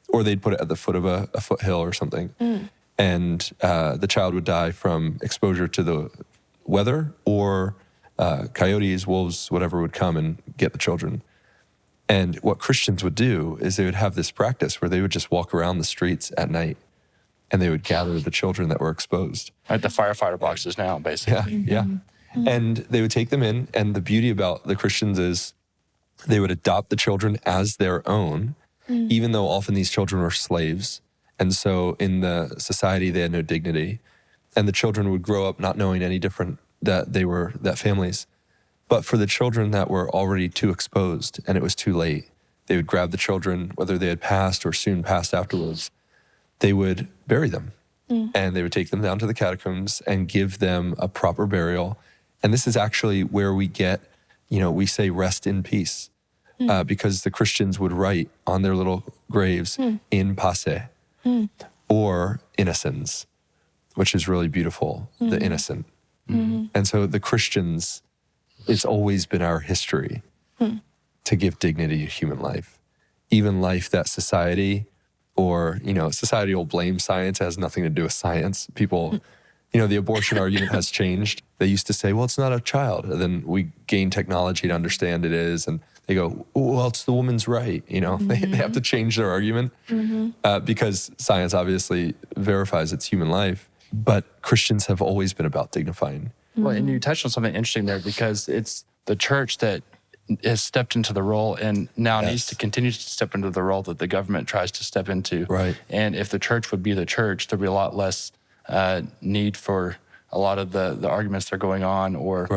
or they'd put it at the foot of a foothill or something. And the child would die from exposure to the weather, or coyotes, wolves, whatever would come and get the children. And what Christians would do is they would have this practice where they would just walk around the streets at night, and they would gather the children that were exposed. Like the firefighter boxes now, basically. Yeah. And they would take them in. And the beauty about the Christians is they would adopt the children as their own, even though often these children were slaves. And so in the society, they had no dignity. And the children would grow up not knowing any different that families. But for the children that were already too exposed and it was too late, they would grab the children, whether they had passed or soon passed afterwards, they would bury them. And they would take them down to the catacombs and give them a proper burial. And this is actually where we get, we say rest in peace, because the Christians would write on their little graves, in pace, or innocens, which is really beautiful, the innocent. And so the Christians, it's always been our history to give dignity to human life, even life that society or, society will blame science. It has nothing to do with science. People, the abortion argument has changed. They used to say, well, it's not a child. And then we gain technology to understand it is. And they go, well, it's the woman's right. They have to change their argument because science obviously verifies it's human life. But Christians have always been about dignifying. Well, and you touched on something interesting there, because it's the church that has stepped into the role and now needs to continue to step into the role that the government tries to step into. Right. And if the church would be the church, there'd be a lot less need for a lot of the arguments that are going on, or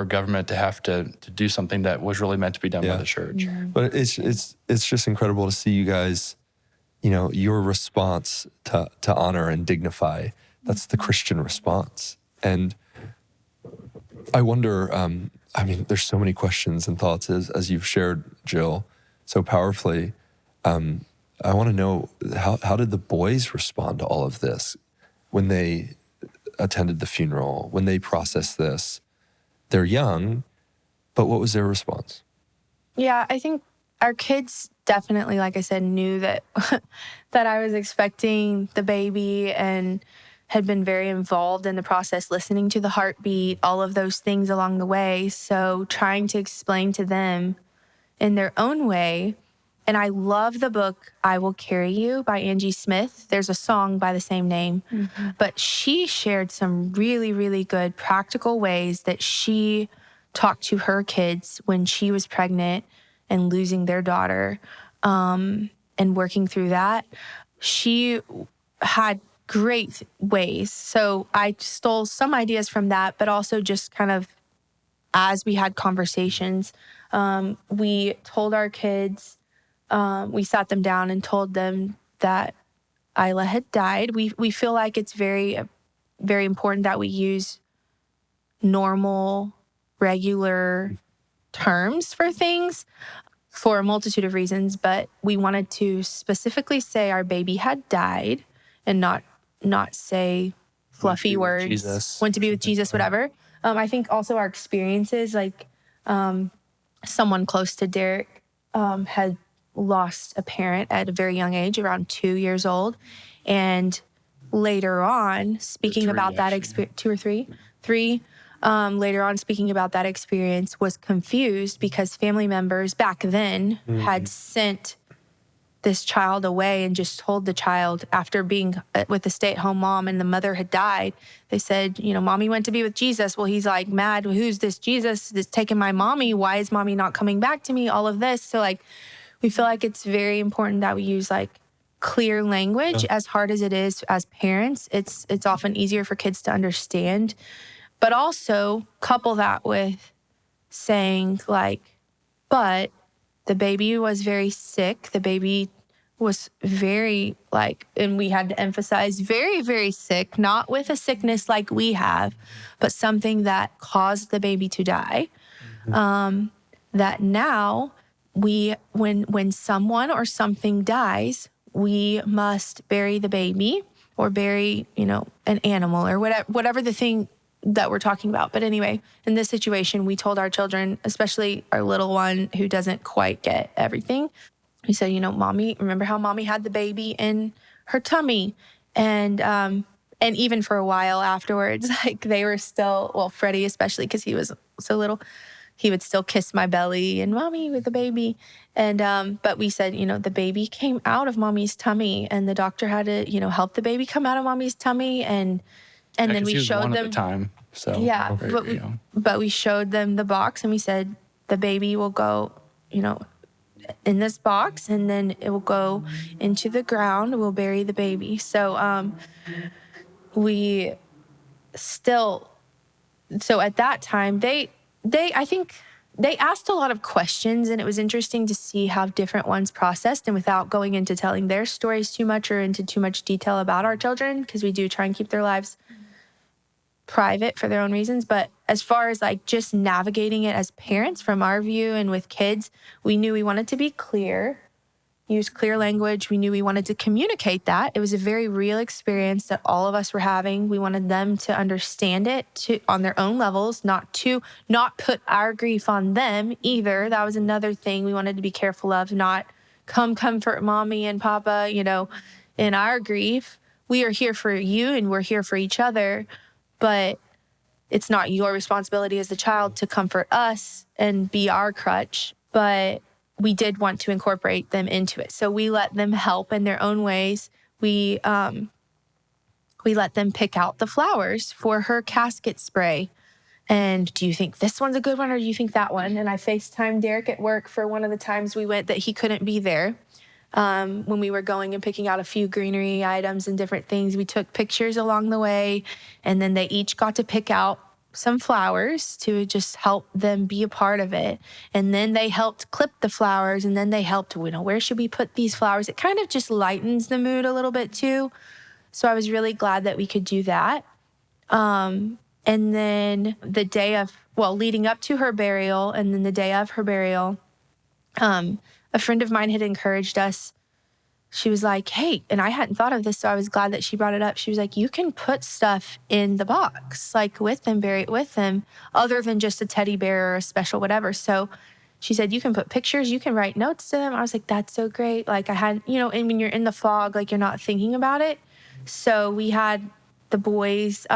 government to have to do something that was really meant to be done by the church. But it's just incredible to see you guys, your response to honor and dignify. That's the Christian response. And I wonder, there's so many questions and thoughts as you've shared, Jill, so powerfully. I want to know, how did the boys respond to all of this when they attended the funeral, when they processed this? They're young, but what was their response? Yeah, I think our kids definitely, like I said, knew that that I was expecting the baby and had been very involved in the process, listening to the heartbeat, all of those things along the way. So trying to explain to them in their own way. And I love the book, I Will Carry You by Angie Smith. There's a song by the same name. But she shared some really, really good practical ways that she talked to her kids when she was pregnant and losing their daughter, and working through that. She had great ways. So I stole some ideas from that, but also just kind of as we had conversations, we told our kids, we sat them down and told them that Isla had died. We feel like it's very, very important that we use normal, regular terms for things for a multitude of reasons, but we wanted to specifically say our baby had died and not say fluffy words, went to be with Jesus, whatever. I think also our experiences, like someone close to Derick had lost a parent at a very young age, around 2 years old. And later on, speaking about that experience, 2 or 3, later on, speaking about that experience, was confused because family members back then had sent this child away and just told the child, after being with a stay-at-home mom and the mother had died, they said, mommy went to be with Jesus. Well, he's like mad. Who's this Jesus that's taking my mommy? Why is mommy not coming back to me? All of this. So we feel like it's very important that we use clear language. As hard as it is as parents, it's often easier for kids to understand. But also couple that with saying but the baby was very sick. The baby was very and we had to emphasize very, very sick, not with a sickness like we have, but something that caused the baby to die. That now when someone or something dies, we must bury the baby or bury, an animal or whatever the thing that we're talking about. But anyway, in this situation, we told our children, especially our little one who doesn't quite get everything, we said, Mommy, remember how Mommy had the baby in her tummy? And even for a while afterwards, they were still, Freddie especially, because he was so little, he would still kiss my belly and Mommy with the baby. And but we said, the baby came out of Mommy's tummy, and the doctor had to, help the baby come out of Mommy's tummy. And then we showed them at the time. So yeah, but we showed them the box, and we said the baby will go, in this box, and then it will go into the ground. We'll bury the baby. So we still, so at that time, I think they asked a lot of questions, and it was interesting to see how different ones processed. And without going into telling their stories too much or into too much detail about our children, because we do try and keep their lives private for their own reasons. But as far as just navigating it as parents from our view and with kids, we knew we wanted to be clear, use clear language. We knew we wanted to communicate that. It was a very real experience that all of us were having. We wanted them to understand it on their own levels, not put our grief on them either. That was another thing we wanted to be careful of, not come comfort Mommy and Papa, in our grief. We are here for you and we're here for each other. But it's not your responsibility as the child to comfort us and be our crutch. But we did want to incorporate them into it. So we let them help in their own ways. We let them pick out the flowers for her casket spray. And do you think this one's a good one or do you think that one? And I FaceTimed Derick at work for one of the times we went that he couldn't be there. When we were going and picking out a few greenery items and different things, we took pictures along the way, and then they each got to pick out some flowers to just help them be a part of it. And then they helped clip the flowers, and then they helped, where should we put these flowers? It kind of just lightens the mood a little bit too. So I was really glad that we could do that. And then the day of, leading up to her burial, and then the day of her burial, a friend of mine had encouraged us. She was like, hey, and I hadn't thought of this, so I was glad that she brought it up. She was like, you can put stuff in the box, with them, bury it with them, other than just a teddy bear or a special whatever. So she said, you can put pictures, you can write notes to them. I was like, that's so great. I had, and when you're in the fog, you're not thinking about it. So we had the boys,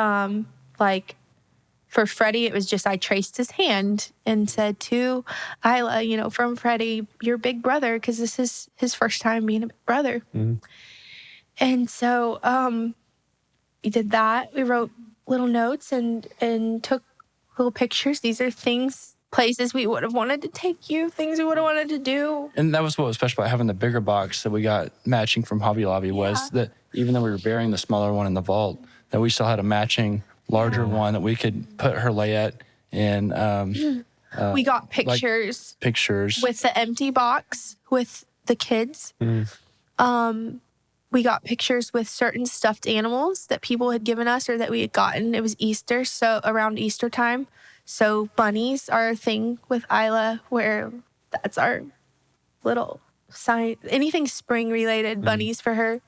for Freddie, it was just I traced his hand and said to Isla, from Freddie, your big brother, because this is his first time being a big brother. Mm-hmm. And so we did that. We wrote little notes and took little pictures. These are places we would have wanted to take you, things we would have wanted to do. And that was what was special about having the bigger box that we got matching from Hobby Lobby was that even though we were burying the smaller one in the vault, that we still had a matching larger one that we could put her layette in. We got pictures with the empty box with the kids. We got pictures with certain stuffed animals that people had given us or that we had gotten. It was Easter, so around Easter time. So bunnies are a thing with Isla, where that's our little sign. Anything spring related, bunnies for her.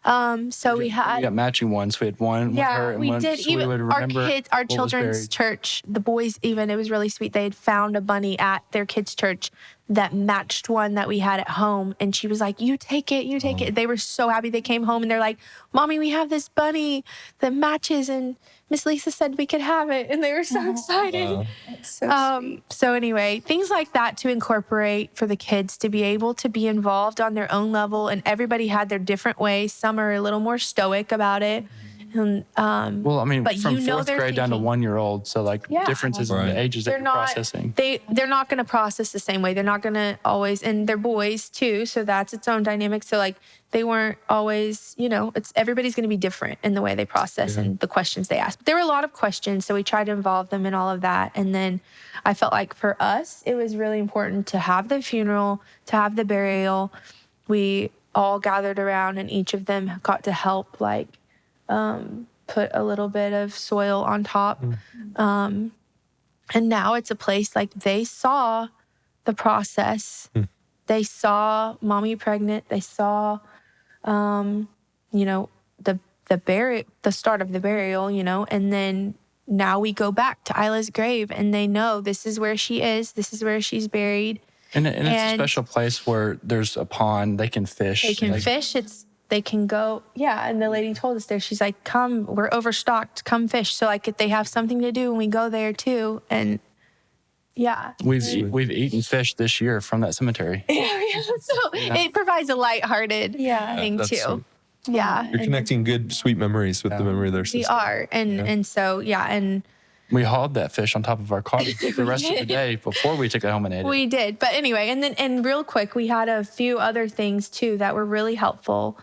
So we got matching ones. We had one with her. And we one, did. So even we would remember our children's church, the boys even, it was really sweet. They had found a bunny at their kids' church that matched one that we had at home. And she was like, you take it, you take it. They were so happy. They came home and they're like, Mommy, we have this bunny that matches. And Miss Lisa said we could have it. And they were so excited. Wow. That's so sweet. So anyway, things like that to incorporate for the kids to be able to be involved on their own level. And everybody had their different ways. Some are a little more stoic about it. And, but from fourth grade down to 1 year old. So differences in the ages that you're processing. They're not going to process the same way. They're not going to always, and they're boys too. So that's its own dynamic. So they weren't always, everybody's going to be different in the way they process and the questions they ask. But there were a lot of questions. So we tried to involve them in all of that. And then I felt like for us, it was really important to have the funeral, to have the burial. We all gathered around, and each of them got to help, like, put a little bit of soil on top. And now it's a place, like, they saw the process. They saw mommy pregnant. They saw, you know, the start of the burial, you know, and then now we go back to Isla's grave, and they know this is where she is. This is where she's buried. And it's a special place where there's a pond. They can fish. They can fish. They can go. Yeah. And the lady told us there, she's like, come, we're overstocked. Come fish. So, like, if they have something to do when we go there too. And yeah. We've eaten fish this year from that cemetery. So it provides a lighthearted thing too. Sweet. Yeah. You're connecting good, sweet memories with the memory of their sister. We are. And so, and we hauled that fish on top of our car the rest of the day before we took it home and ate it. We did. But anyway, and real quick, we had a few other things too that were really helpful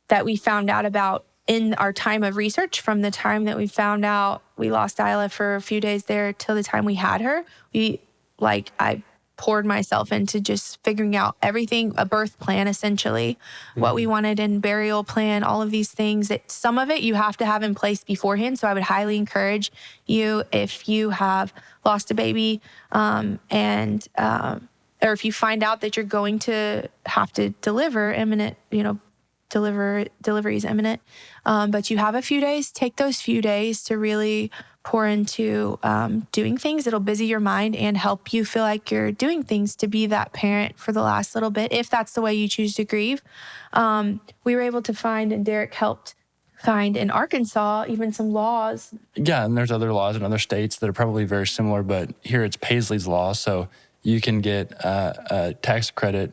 that we found out about in our time of research. From the time that we found out we lost Isla for a few days there till the time we had her, I poured myself into just figuring out everything, a birth plan, essentially, what we wanted in burial plan, all of these things. That some of it you have to have in place beforehand. So I would highly encourage you, if you have lost a baby, or if you find out that you're going to have to deliver imminent, delivery is imminent, but you have a few days, take those few days to really pour into doing things that'll busy your mind and help you feel like you're doing things to be that parent for the last little bit, if that's the way you choose to grieve. We were able to find, and Derick helped find in Arkansas, even some laws. Yeah, and there's other laws in other states that are probably very similar, but here it's Paisley's law, so you can get a tax credit,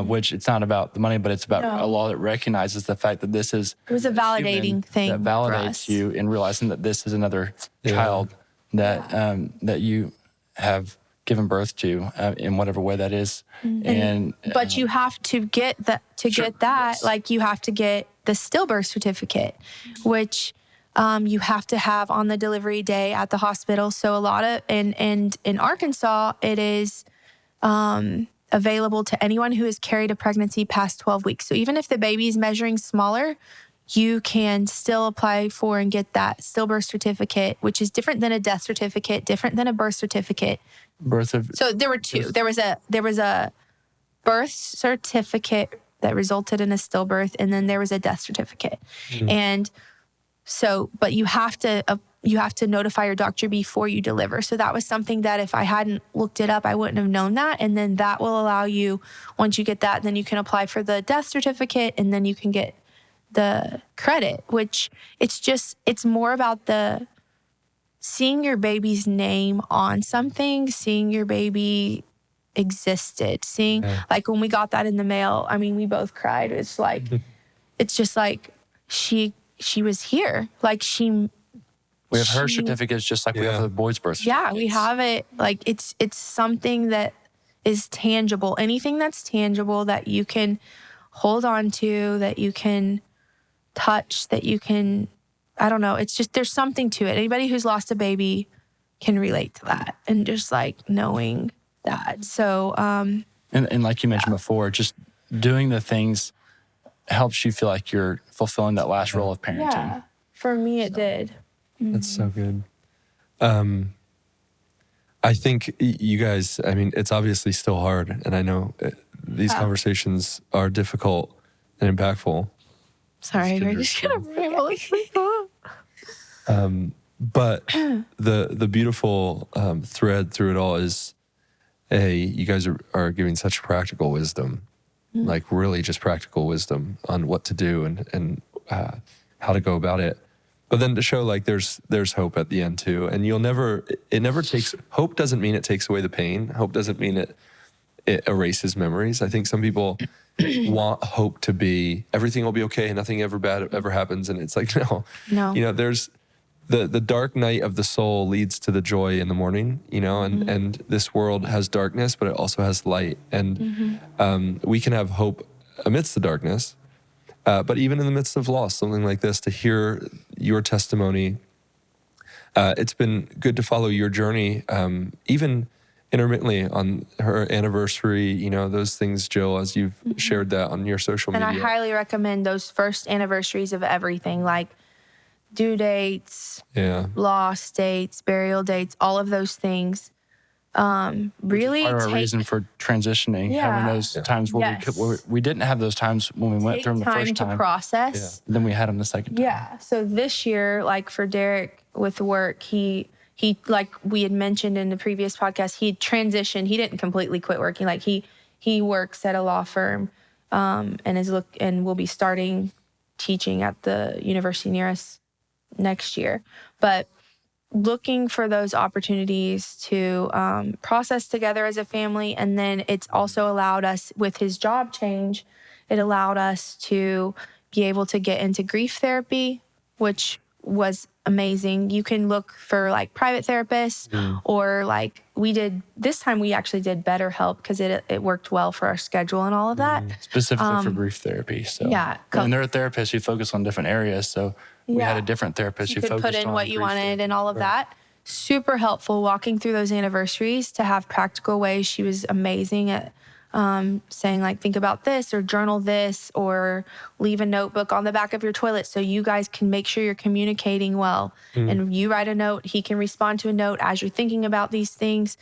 which it's not about the money, but it's about a law that recognizes the fact that this is it was a validating thing that validates you in realizing that this is another child that you have given birth to in whatever way that is. But you have to get that like you have to get the stillbirth certificate, which you have to have on the delivery day at the hospital. So a lot of and in Arkansas, it is available to anyone who has carried a pregnancy past 12 weeks. So even if the baby is measuring smaller, you can still apply for and get that stillbirth certificate, which is different than a death certificate, different than a birth certificate. So there were two. There was a birth certificate that resulted in a stillbirth, and then there was a death certificate. And so, but you have to notify your doctor before you deliver. So that was something that if I hadn't looked it up, I wouldn't have known that. And then that will allow you, once you get that, then you can apply for the death certificate, and then you can get the credit, which it's more about the seeing your baby's name on something, seeing your baby existed, seeing like when we got that in the mail, I mean, we both cried. It's like, it's just like she was here. Like we have her certificates just like we have the boys' birth certificates. Yeah, we have it. Like it's something that is tangible. Anything that's tangible that you can hold on to, that you can touch, that you can, I don't know. It's just, there's something to it. Anybody who's lost a baby can relate to that, and just like knowing that. So, and like you mentioned before, just doing the things helps you feel like you're fulfilling that last role of parenting. Yeah, for me it did. That's so good. I think you guys, I mean, it's obviously still hard, and I know these conversations are difficult and impactful. Sorry, we're just gonna ramble. But the beautiful thread through it all is, you guys are giving such practical wisdom, like really just practical wisdom on what to do and how to go about it. But then to show like there's hope at the end too. And hope doesn't mean it takes away the pain. Hope doesn't mean it erases memories. I think some people want hope to be everything will be okay, nothing ever bad ever happens. And it's like, no. You know, there's the dark night of the soul leads to the joy in the morning, you know, and this world has darkness, but it also has light. And we can have hope amidst the darkness. But even in the midst of loss, something like this, to hear your testimony, it's been good to follow your journey, even intermittently on her anniversary, those things, Jill, as you've shared that on your social media. And I highly recommend those first anniversaries of everything, like due dates, loss dates, burial dates, all of those things. Really part of our reason for transitioning, having those times where we didn't have those times when we went through them the first time to process. Then we had them the second time. Yeah. So this year, like for Derick with work, he like we had mentioned in the previous podcast, he transitioned. He didn't completely quit working. Like he works at a law firm, and will be starting teaching at the university near us next year. But looking for those opportunities to process together as a family. And then it's also allowed us, with his job change, it allowed us to be able to get into grief therapy, which was amazing. You can look for like private therapists or like we did this time. We actually did BetterHelp because it worked well for our schedule and all of that. Specifically for grief therapy. So and there are therapists who focus on different areas. So we had a different therapist who focused on put in what you wanted and all of that. Super helpful walking through those anniversaries to have practical ways. She was amazing at saying like, think about this or journal this or leave a notebook on the back of your toilet so you guys can make sure you're communicating well. And you write a note, he can respond to a note as you're thinking about these things.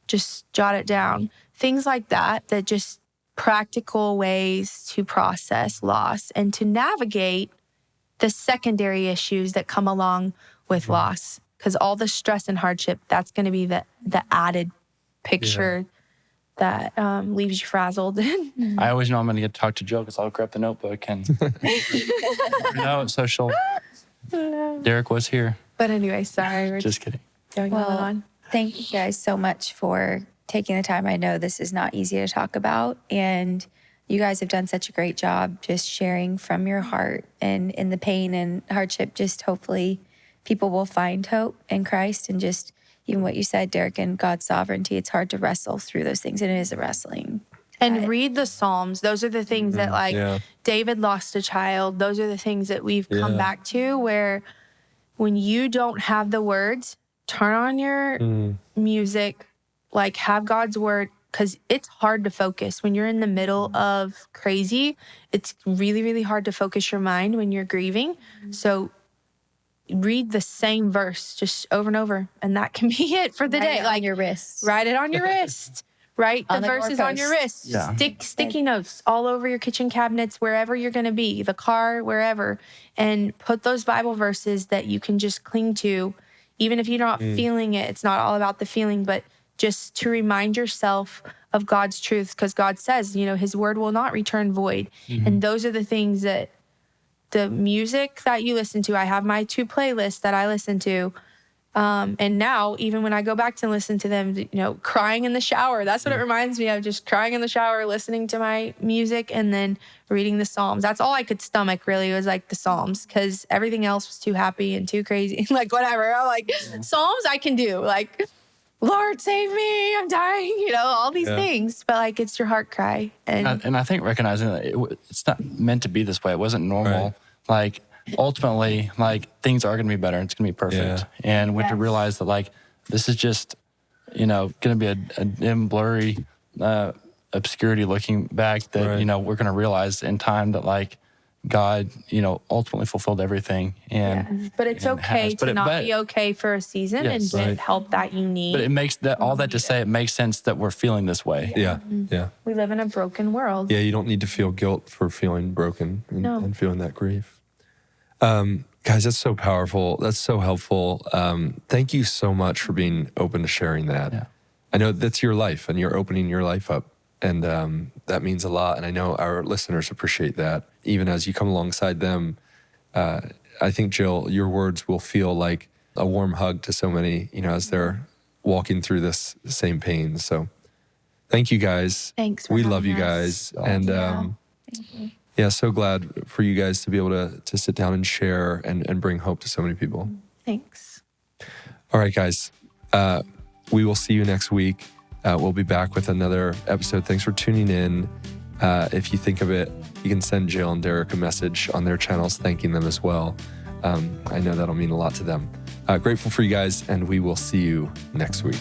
Just jot it down. Things like that just practical ways to process loss and to navigate the secondary issues that come along with loss. Because all the stress and hardship, that's going to be the added picture that leaves you frazzled. I always know I'm going to get to talk to Jill because I'll grab the notebook and social. Derick was here. But anyway, sorry. We're just kidding. Going on. Thank you guys so much for taking the time. I know this is not easy to talk about, and you guys have done such a great job just sharing from your heart and in the pain and hardship. Just hopefully people will find hope in Christ and just even what you said, Derick, and God's sovereignty. It's hard to wrestle through those things, and it is a wrestling. And read the Psalms. Those are the things that David lost a child. Those are the things that we've come back to where when you don't have the words, turn on your music, like have God's word, because it's hard to focus. When you're in the middle of crazy, it's really, really hard to focus your mind when you're grieving. So read the same verse just over and over, and that can be it for the day. Like your wrist. Write it on your wrist. Write the verses on your wrist. Stick sticky notes all over your kitchen cabinets, wherever you're going to be, the car, wherever, and put those Bible verses that you can just cling to, even if you're not feeling it. It's not all about the feeling, but just to remind yourself of God's truth, because God says, his word will not return void. And those are the things that the music that you listen to. I have my 2 playlists that I listen to. And now, even when I go back to listen to them, crying in the shower, that's what it reminds me of, just crying in the shower, listening to my music, and then reading the Psalms. That's all I could stomach, really, was like the Psalms, because everything else was too happy and too crazy. Like, whatever. I'm like, Psalms I can do. Like, Lord, save me, I'm dying, all these things. But, like, it's your heart cry. And I think recognizing that it's not meant to be this way. It wasn't normal. Right. Like, ultimately, like, things are going to be better. And it's going to be perfect. And we have to realize that, like, this is just, going to be a dim, blurry obscurity looking back that, we're going to realize in time that, like, God, ultimately fulfilled everything. And but it's okay to not be okay for a season and get help that you need. But it makes that all that to say it makes sense that we're feeling this way. Yeah. We live in a broken world. Yeah, you don't need to feel guilt for feeling broken and feeling that grief. Guys, that's so powerful. That's so helpful. Thank you so much for being open to sharing that. Yeah. I know that's your life and you're opening your life up. And that means a lot. And I know our listeners appreciate that. Even as you come alongside them, I think, Jill, your words will feel like a warm hug to so many, as they're walking through this same pain. So thank you guys. Thanks. We love you guys. And so glad for you guys to be able to sit down and share and bring hope to so many people. Thanks. All right, guys. We will see you next week. We'll be back with another episode. Thanks for tuning in. If you think of it, you can send Jill and Derick a message on their channels thanking them as well. I know that'll mean a lot to them. Grateful for you guys, and we will see you next week.